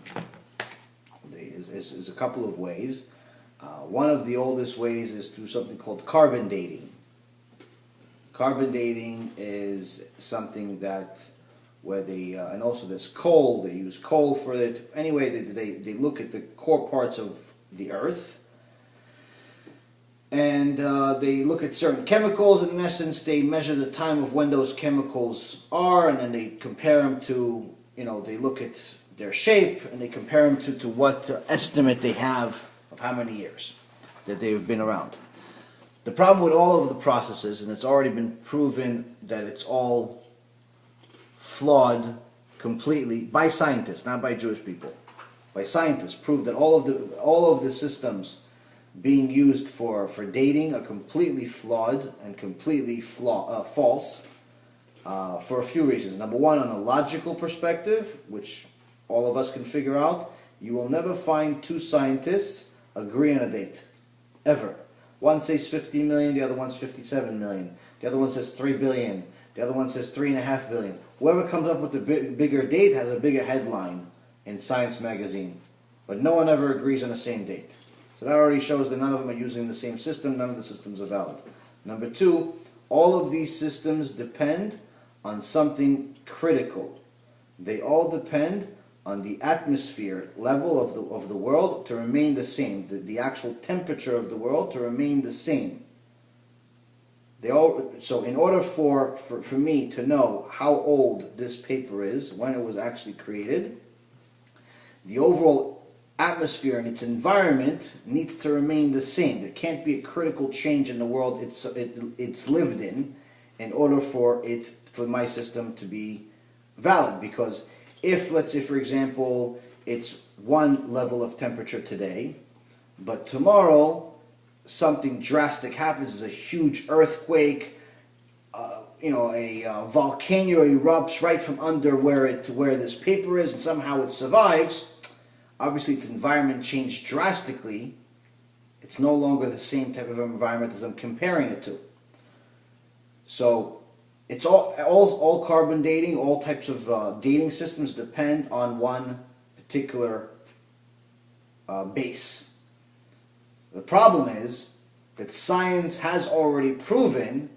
is a couple of ways. One of the oldest ways is through something called carbon dating. Carbon dating is something that where they, and also there's coal, they use coal for it. Anyway, they look at the core parts of the earth, and they look at certain chemicals, and in essence they measure the time of when those chemicals are, and then they compare them to, they look at their shape, and they compare them to what estimate they have of how many years that they've been around. The problem with all of the processes, and it's already been proven that it's all flawed completely by scientists, not by Jewish people. By scientists, proved that all of the systems being used for dating are completely flawed and completely false for a few reasons. Number one, on a logical perspective, which all of us can figure out, you will never find two scientists agree on a date, ever. One says 50 million, the other one's 57 million. The other one says 3 billion. The other one says 3.5 billion. Whoever comes up with the bigger date has a bigger headline in Science magazine. But no one ever agrees on the same date. So that already shows that none of them are using the same system. None of the systems are valid. Number two, all of these systems depend on something critical. They all depend on the atmosphere level of the world to remain the same, the actual temperature of the world to remain the same. So in order for me to know how old this paper is, when it was actually created, the overall atmosphere and its environment needs to remain the same. There can't be a critical change in the world it's lived in order for my system to be valid. Because if, let's say, for example, it's one level of temperature today, but tomorrow something drastic happens, there's a huge earthquake, a volcano erupts right from under where this paper is, and somehow it survives. Obviously, its environment changed drastically. It's no longer the same type of environment as I'm comparing it to. So, it's all carbon dating, all types of dating systems depend on one particular base. The problem is that science has already proven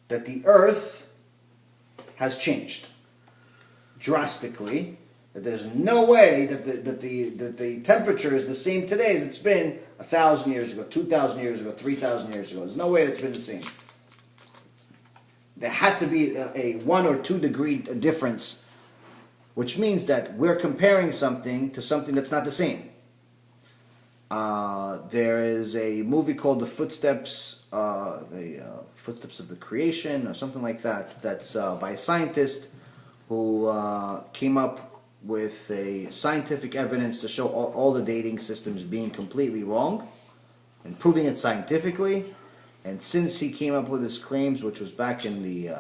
that the Earth has changed drastically. That there's no way that the temperature is the same today as it's been 1,000 years ago, 2,000 years ago, 3,000 years ago. There's no way that's been the same. There had to be a 1 or 2 degree difference, which means that we're comparing something to something that's not the same. There is a movie called The Footsteps, Footsteps of the Creation, or something like that. That's by a scientist who came up with a scientific evidence to show all the dating systems being completely wrong and proving it scientifically. And since he came up with his claims, which was back in the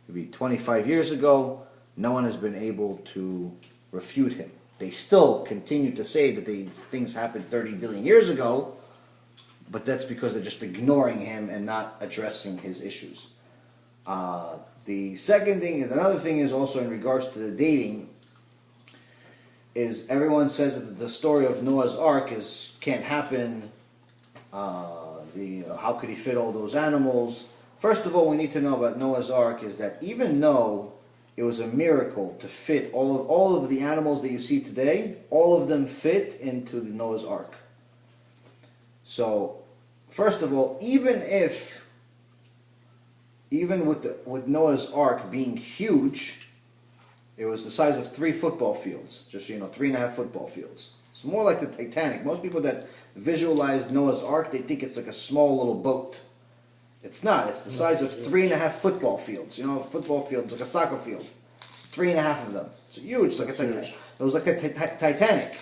maybe 25 years ago, no one has been able to refute him. They still continue to say that these things happened 30 billion years ago, but that's because they're just ignoring him and not addressing his issues. The second thing, another thing is also in regards to the dating, is everyone says that the story of Noah's Ark can't happen. How could he fit all those animals? First of all, we need to know about Noah's Ark is that even though it was a miracle to fit all of the animals that you see today, all of them fit into the Noah's Ark. So, first of all, even with Noah's Ark being huge, it was the size of 3 football fields. Just so you know, 3.5 football fields. It's more like the Titanic. Most people that visualize Noah's Ark, they think it's like a small little boat. It's not. It's the size of 3.5 football fields. You know, a football field is like a soccer field. 3.5 of them. It's huge. It's like it was like a Titanic.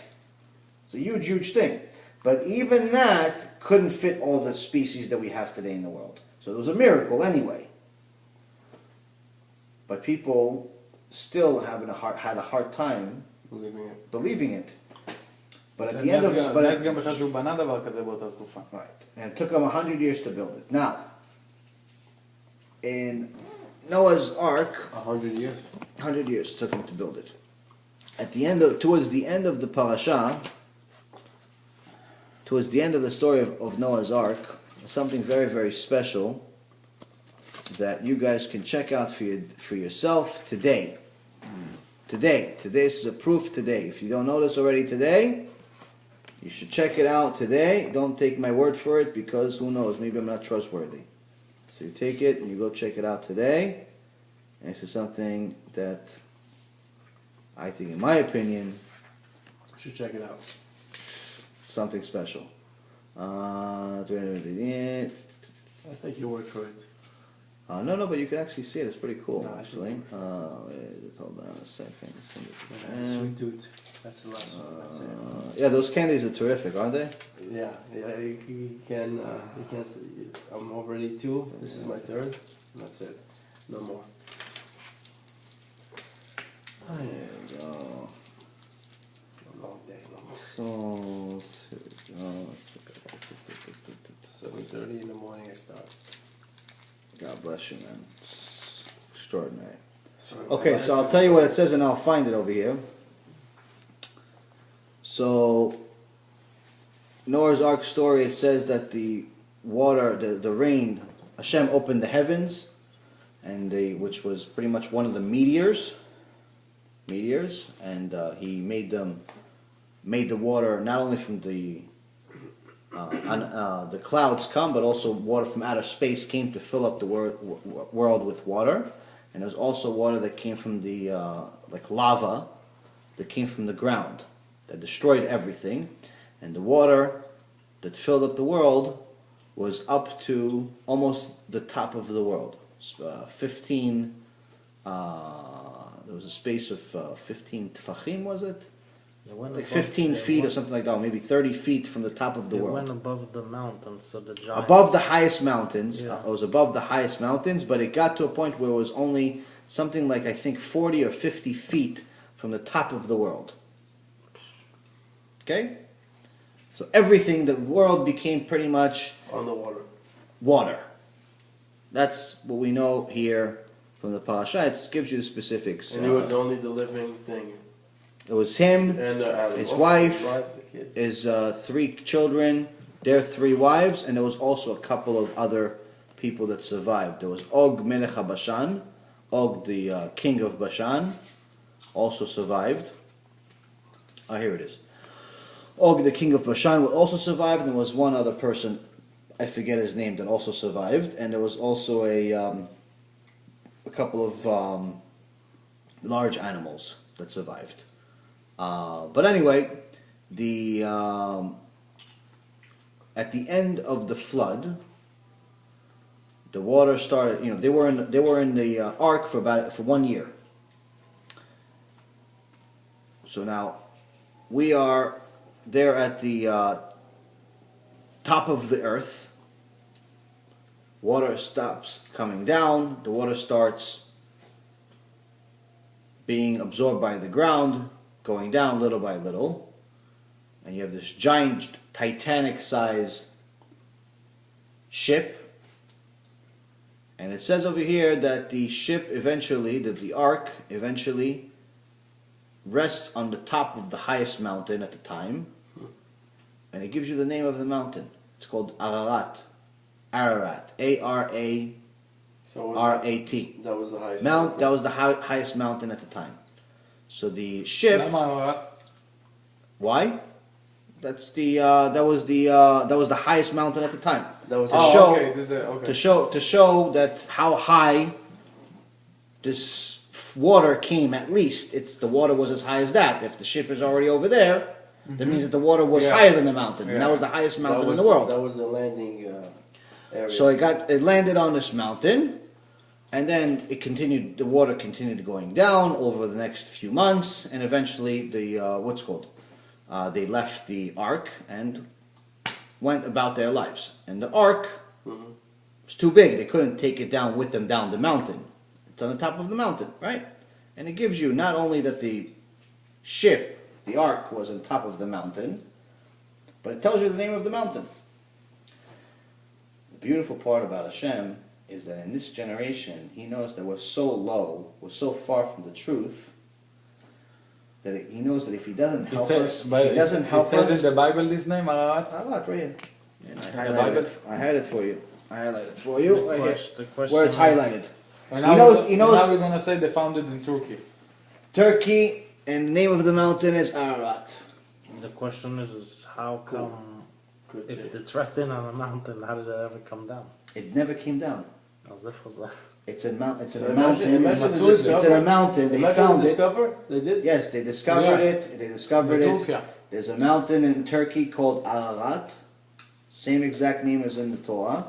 It's a huge, huge thing. But even that couldn't fit all the species that we have today in the world. So it was a miracle anyway. But people still had a hard time believing it. But at the end of
נס גם בכלל שהוא בנה דבר כזה באותה תקופה.
Right. And it took them 100 years to build it. Now, in Noah's Ark,
100 years.
100 years it took him to build it. Towards the end of the parasha, towards the end of the story of Noah's Ark, something very, very special that you guys can check out for yourself today. Today. This is a proof today. If you don't know this already today, you should check it out today. Don't take my word for it because who knows, maybe I'm not trustworthy. So you take it and you go check it out today. And this is something that I think, in my opinion,
You should check it out.
something special.
I take your word for it.
No, but you can actually see it. It's pretty cool,
No,
actually. Hold on a second.
Sweet tooth. That's the last one. That's it.
Yeah, those candies are terrific, aren't they?
Yeah. You can't. I'm already 2. This is my 3rd. That's it. No more.
There you go.
Long day.
So,
7:30 in the morning I start.
God bless you, man. It's extraordinary.
Sorry,
Okay,
my
so
life-
I'll tell you what it says and I'll find it over here. So, Noah's Ark story, it says that the water, the rain, Hashem opened the heavens, and which was pretty much one of the meteors, and he made the water not only from the clouds come, but also water from outer space came to fill up the world with water. And there was also water that came from the, like lava, that came from the ground, that destroyed everything. And the water that filled up the world was up to almost the top of the world. 15, there was a space of 15 tfachim, was it? Like 15 feet or something like that, or maybe 30 feet from the top of the world.
They went above the mountains, so the giants...
Above the highest mountains.
Yeah.
It was above the highest mountains, but it got to a point where it was only something like, I think, 40 or 50 feet from the top of the world. Okay? So everything, the world became pretty much
On the water.
water. That's what we know here from the parasha. It gives you the specifics.
And he was only the living thing.
It was him,
And the animals.
his wife,
the kids.
his 3 children, their 3 wives, and there was also a couple of other people that survived. There was Og Melech HaBashan, Og the king of Bashan, also survived. Here it is. Og the king of Bashan also survived, and there was one other person, I forget his name, that also survived, and there was also a couple of large animals that survived. But anyway, at the end of the flood, the water started. They were in the ark for 1 year. So now we are there at the top of the earth. Water stops coming down. The water starts being absorbed by the ground, going down little by little. And you have this giant Titanic-sized ship. And it says over here that the ark eventually rests on the top of the highest mountain at the time. And it gives you the name of the mountain. It's called Ararat. Ararat. A-R-A-R-A-T.
So that was the highest
Mount. That was the highest mountain at the time. So the ship. Why? That was the highest mountain at the time.
That was
to show that how high this water came. At least the water was as high as that. If the ship is already over there, that means that the water was higher than the mountain. And that was the highest mountain in the world.
That was the landing area.
So it landed on this mountain, and then the water continued going down over the next few months, and eventually they left the ark and went about their lives. And the ark was too big. They couldn't take it down with them down the mountain. It's on the top of the mountain, right? And it gives you not only that the ship, the ark, was on top of the mountain, but it tells you the name of the mountain. The beautiful part about Hashem is that in this generation, He knows that we're so low, we're so far from the truth, that He knows that if He doesn't help us,
It says in the Bible this name, Ararat?
Ararat, right here. And I highlighted it for you. Right here, where it's highlighted.
And now, now we're going to say they found it in Turkey.
Turkey, and the name of the mountain is Ararat.
The question is how come, if it's resting on a mountain, how did it ever come down?
It never came down.
As if it was
It's a mountain. It's
Imagine
in a mountain. They found it.
They did?
Yes, they discovered it. They discovered it. There's a mountain in Turkey called Ararat. Same exact name as in the Torah.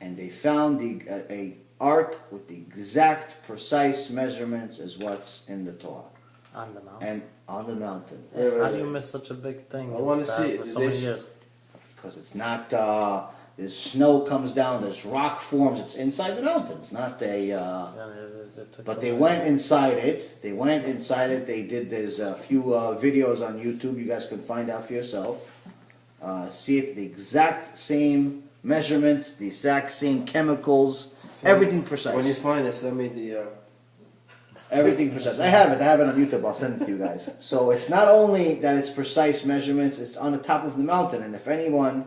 And they found a ark with the exact precise measurements as what's in the Torah.
on the mountain.
And on the mountain.
How do you miss such a big thing?
I want to see it.
For so many years.
Because it's not, there's snow comes down, there's rock forms, it's inside the mountain. It's not but they went inside it. They did, there's a few videos on YouTube you guys can find out for yourself. See it, the exact same measurements, the exact same chemicals, everything precise.
When you find it, send me the...
Everything precise. I have it on YouTube. I'll send it to you guys. So it's not only that it's precise measurements, it's on the top of the mountain. And if anyone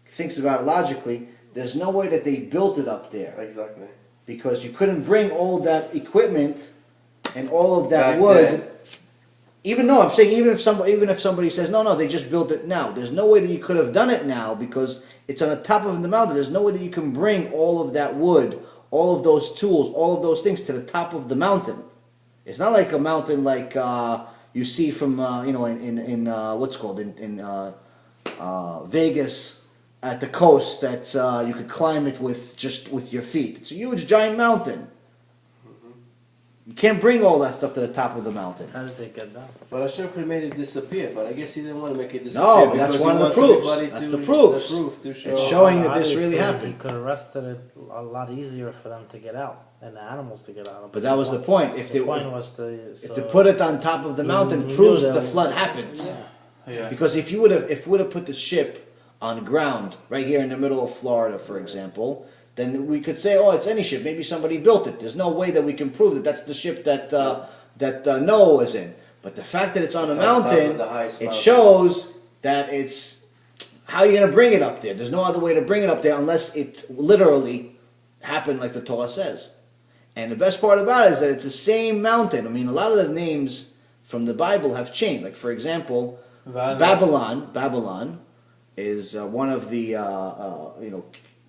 thinks about it logically, there's no way that they built it up there.
Exactly.
Because you couldn't bring all that equipment and all of that wood. Even if somebody says, no, they just built it now. There's no way that you could have done it now because it's on the top of the mountain. There's no way that you can bring all of that wood, all of those tools, all of those things to the top of the mountain. It's not like a mountain like you see from in what's called in Vegas at the coast that you could climb it with your feet. It's a huge giant mountain. You can't bring all that stuff to the top of the mountain.
How did they get down?
But Hashem could have made it disappear, but I guess he didn't want to make it disappear.
No, but that's one of the proofs. That's the proofs. It's showing that this really happened.
He could have rested it a lot easier for them to get out and the animals to get out.
But that was the point. If
the
they
point was to
if they put it on top of the mountain, proves that the flood happened.
Yeah.
Because if we would have put the ship on ground right here in the middle of Florida, for example, then we could say, oh, it's any ship. Maybe somebody built it. There's no way that we can prove that that's the ship that Noah was in. But the fact that it's on a mountain, it shows that it's, how are you going to bring it up there? There's no other way to bring it up there unless it literally happened like the Torah says. And the best part about it is that it's the same mountain. I mean, a lot of the names from the Bible have changed. Like, for example, Babylon is one of the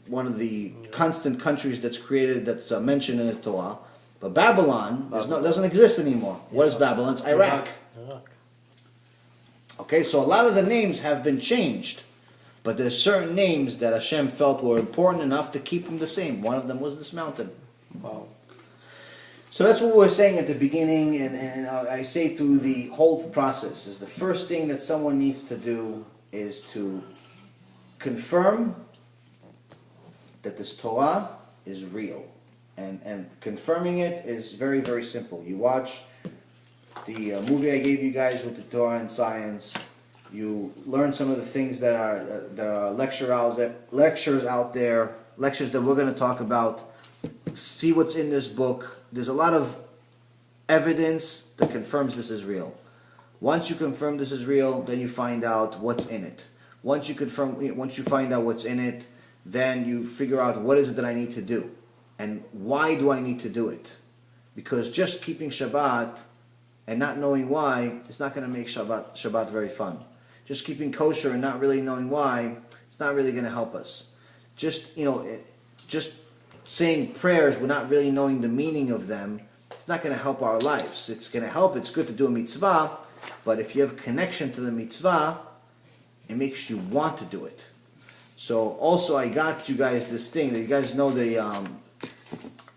one of the constant countries that's created, that's mentioned in the Torah. But Babylon doesn't exist anymore. What is Babylon? It's Iraq. Okay, so a lot of the names have been changed. But there's certain names that Hashem felt were important enough to keep them the same. One of them was this mountain.
Wow.
So that's what we were saying at the beginning, and I say through the whole process, is the first thing that someone needs to do is to confirm that this Torah is real. And confirming it is very, very simple. You watch the movie I gave you guys with the Torah and science. You learn some of the things that are lectures out there, lectures that we're going to talk about. See what's in this book. There's a lot of evidence that confirms this is real. Once you confirm this is real, then you find out what's in it. Once you find out what's in it, then you figure out what is it that I need to do. And why do I need to do it? Because just keeping Shabbat and not knowing why, it's not going to make Shabbat very fun. Just keeping kosher and not really knowing why, it's not really going to help us. Just saying prayers, we're not really knowing the meaning of them, it's not going to help our lives. It's going to help, it's good to do a mitzvah, but if you have a connection to the mitzvah, it makes you want to do it. So also I got you guys this thing, that you guys know the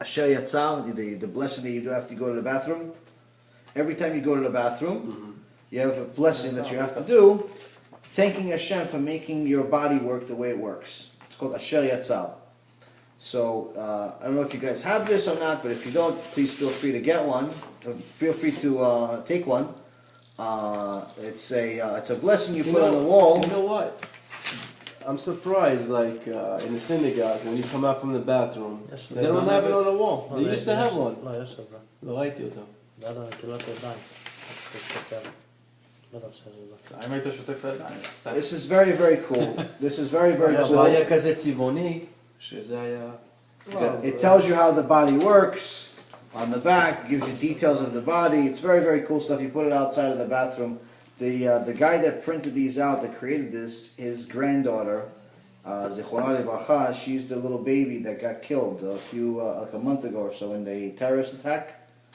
Asher Yatzal, the blessing that you do after you go to the bathroom. Every time you go to the bathroom, you have a blessing that you have to do, thanking Hashem for making your body work the way it works. It's called Asher Yatzal. So, I don't know if you guys have this or not, but if you don't, please feel free to get one. Feel free to take one. It's a blessing you put on the wall.
You know what? I'm surprised, like in the synagogue, when you come out from the bathroom, they don't have it on the wall. They used to have one. לא ראיתי אותו.
אם היית שוטף ידיים,
This is very, very cool. This is very, very cool.
היה כזה צבעוני, שזה היה...
It tells you how the body works on the back, gives you details of the body. It's very, very cool stuff. You put it outside of the bathroom. The guy that printed these out, that created this, his granddaughter, Zichrona Livracha, she's the little baby that got killed like a month ago or so in the terrorist attack.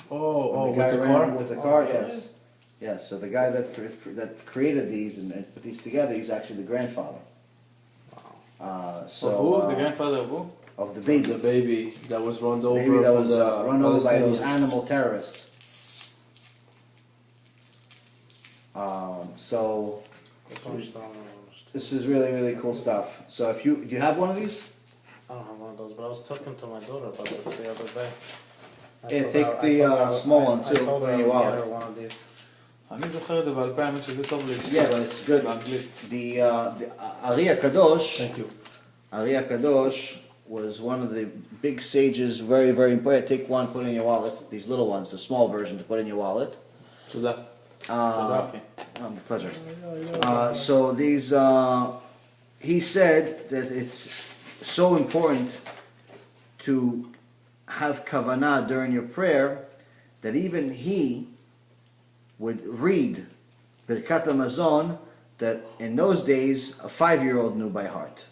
Oh,
The guy
with the
ran
car?
With the car,
Oh,
yes. Yes, so the guy that created these and put these together, he's actually the grandfather.
the grandfather of who?
Of the baby.
The baby that was run over,
Baby that
from
was
the
run over by those
Palestinians.
animal terrorists. So this is really, really cool stuff. So if do you have one of these?
I don't have one of those, but I was talking to my daughter about this the other day.
Yeah, take the small one too,
I told
put
her
in
I
your
would get
wallet.
her one of these.
אני זוכר את זה בעל פה, האמת שזה טוב לי.
Yeah, but it's good.
באנגלית.
The Ari HaKadosh,
Thank you.
Ari HaKadosh was one of the big sages, very, very important. Take one, put it in your wallet. These little ones, the small version to put in your wallet.
תודה.
תודה אחי.
My pleasure. So these, he said that it's so important to have kavanah during your prayer that even he would read Birkat HaMazon that in those days a 5-year-old knew by heart.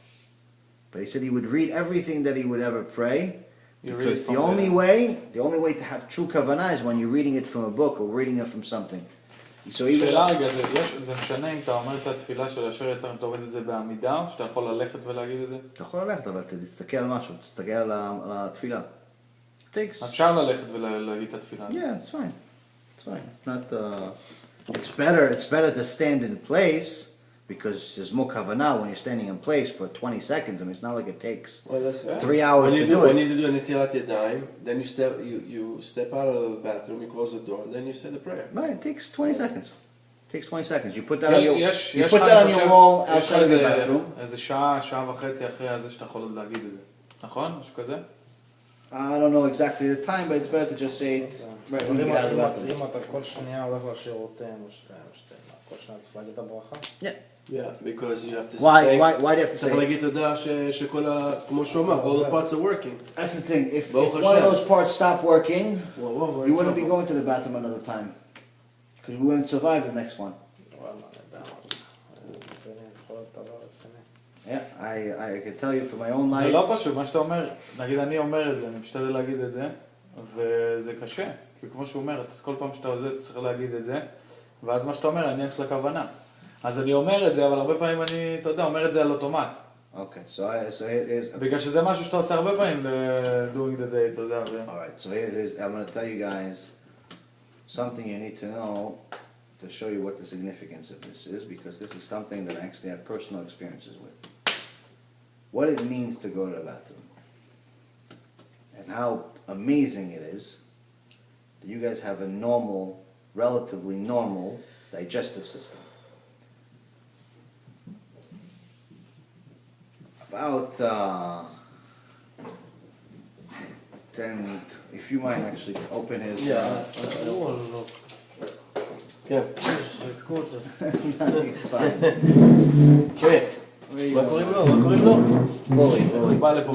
But he said he would read everything that he would ever pray, because the only way to have true kavanah is when you're reading it from a book or reading it from something. So even
שאלה רגע, זה משנה אם אתה אומר את התפילה של אשר יצא, אם אתה עובד את זה בעמידה, או שאתה יכול ללכת ולהגיד את זה?
אתה יכול ללכת, אבל תסתכל על משהו, תסתכל על התפילה.
אפשר ללכת ולהגיד את התפילה.
Yeah, it's fine. It's fine. It's not. It's better to stand in place because there's more kavanah when you're standing in place for 20 seconds. I mean, it's not like it takes
Well, that's
3 hours to do
when
it.
you do a netilat yadayim, then you step out of the bathroom, you close the door, and then you say the prayer.
Right, it takes 20 seconds. It takes 20 seconds. You put that on your
יש
wall
לך
outside of the bathroom.
איזה שעה, שעה וחצי אחרי הזה שאתה יכול עוד להגיד את זה. נכון? משהו כזה?
I don't know exactly the time, but it's better to just say it right when you get out of the bathroom.
אם אתה כל שנייה הולך לשירותים, כל שנייה צריך להגיד את הברכה?
Yeah, because you have to
Why
say...
do you have to
צריך
say it?
להגיד תודה שכל ה... כמו שהוא אמר, all the parts are working.
That's the thing. If
Baruch
one of
Hashem.
those parts stopped working,
וואו,
you wouldn't be going to the bathroom another time. Because we wouldn't survive the next one.
וואלה, אני יודע מה זה. רציני, יכול להיות דבר רציני.
Yeah, I can tell you from my own
זה
life.
לא פשוט, מה שאתה אומר, נגיד אני אומר את זה, אני משתדל להגיד את זה, וזה קשה, כי כמו שהוא אומר, כל פעם שאתה עוזר, צריך להגיד את זה, ואז מה שאתה אומר, העניין של הכוונה. אז אני אומר את זה, אבל הרבה פעמים אני, אתה יודע, אומר את זה על אוטומט.
Okay, so it is.
בגלל שזה משהו שאתה עושה הרבה פעמים, doing the day, אתה יודע.
Alright, so it is. I'm going to tell you guys something you need to know to show you what the significance of this is, because this is something that I actually have personal experiences with. What it means to go to the bathroom. And how amazing it is that you guys have a normal, relatively normal digestive system. About 10, if you mind actually open his...
כן.
It's fine.
כן. מה קוראים לו?
Bully.
בא לפה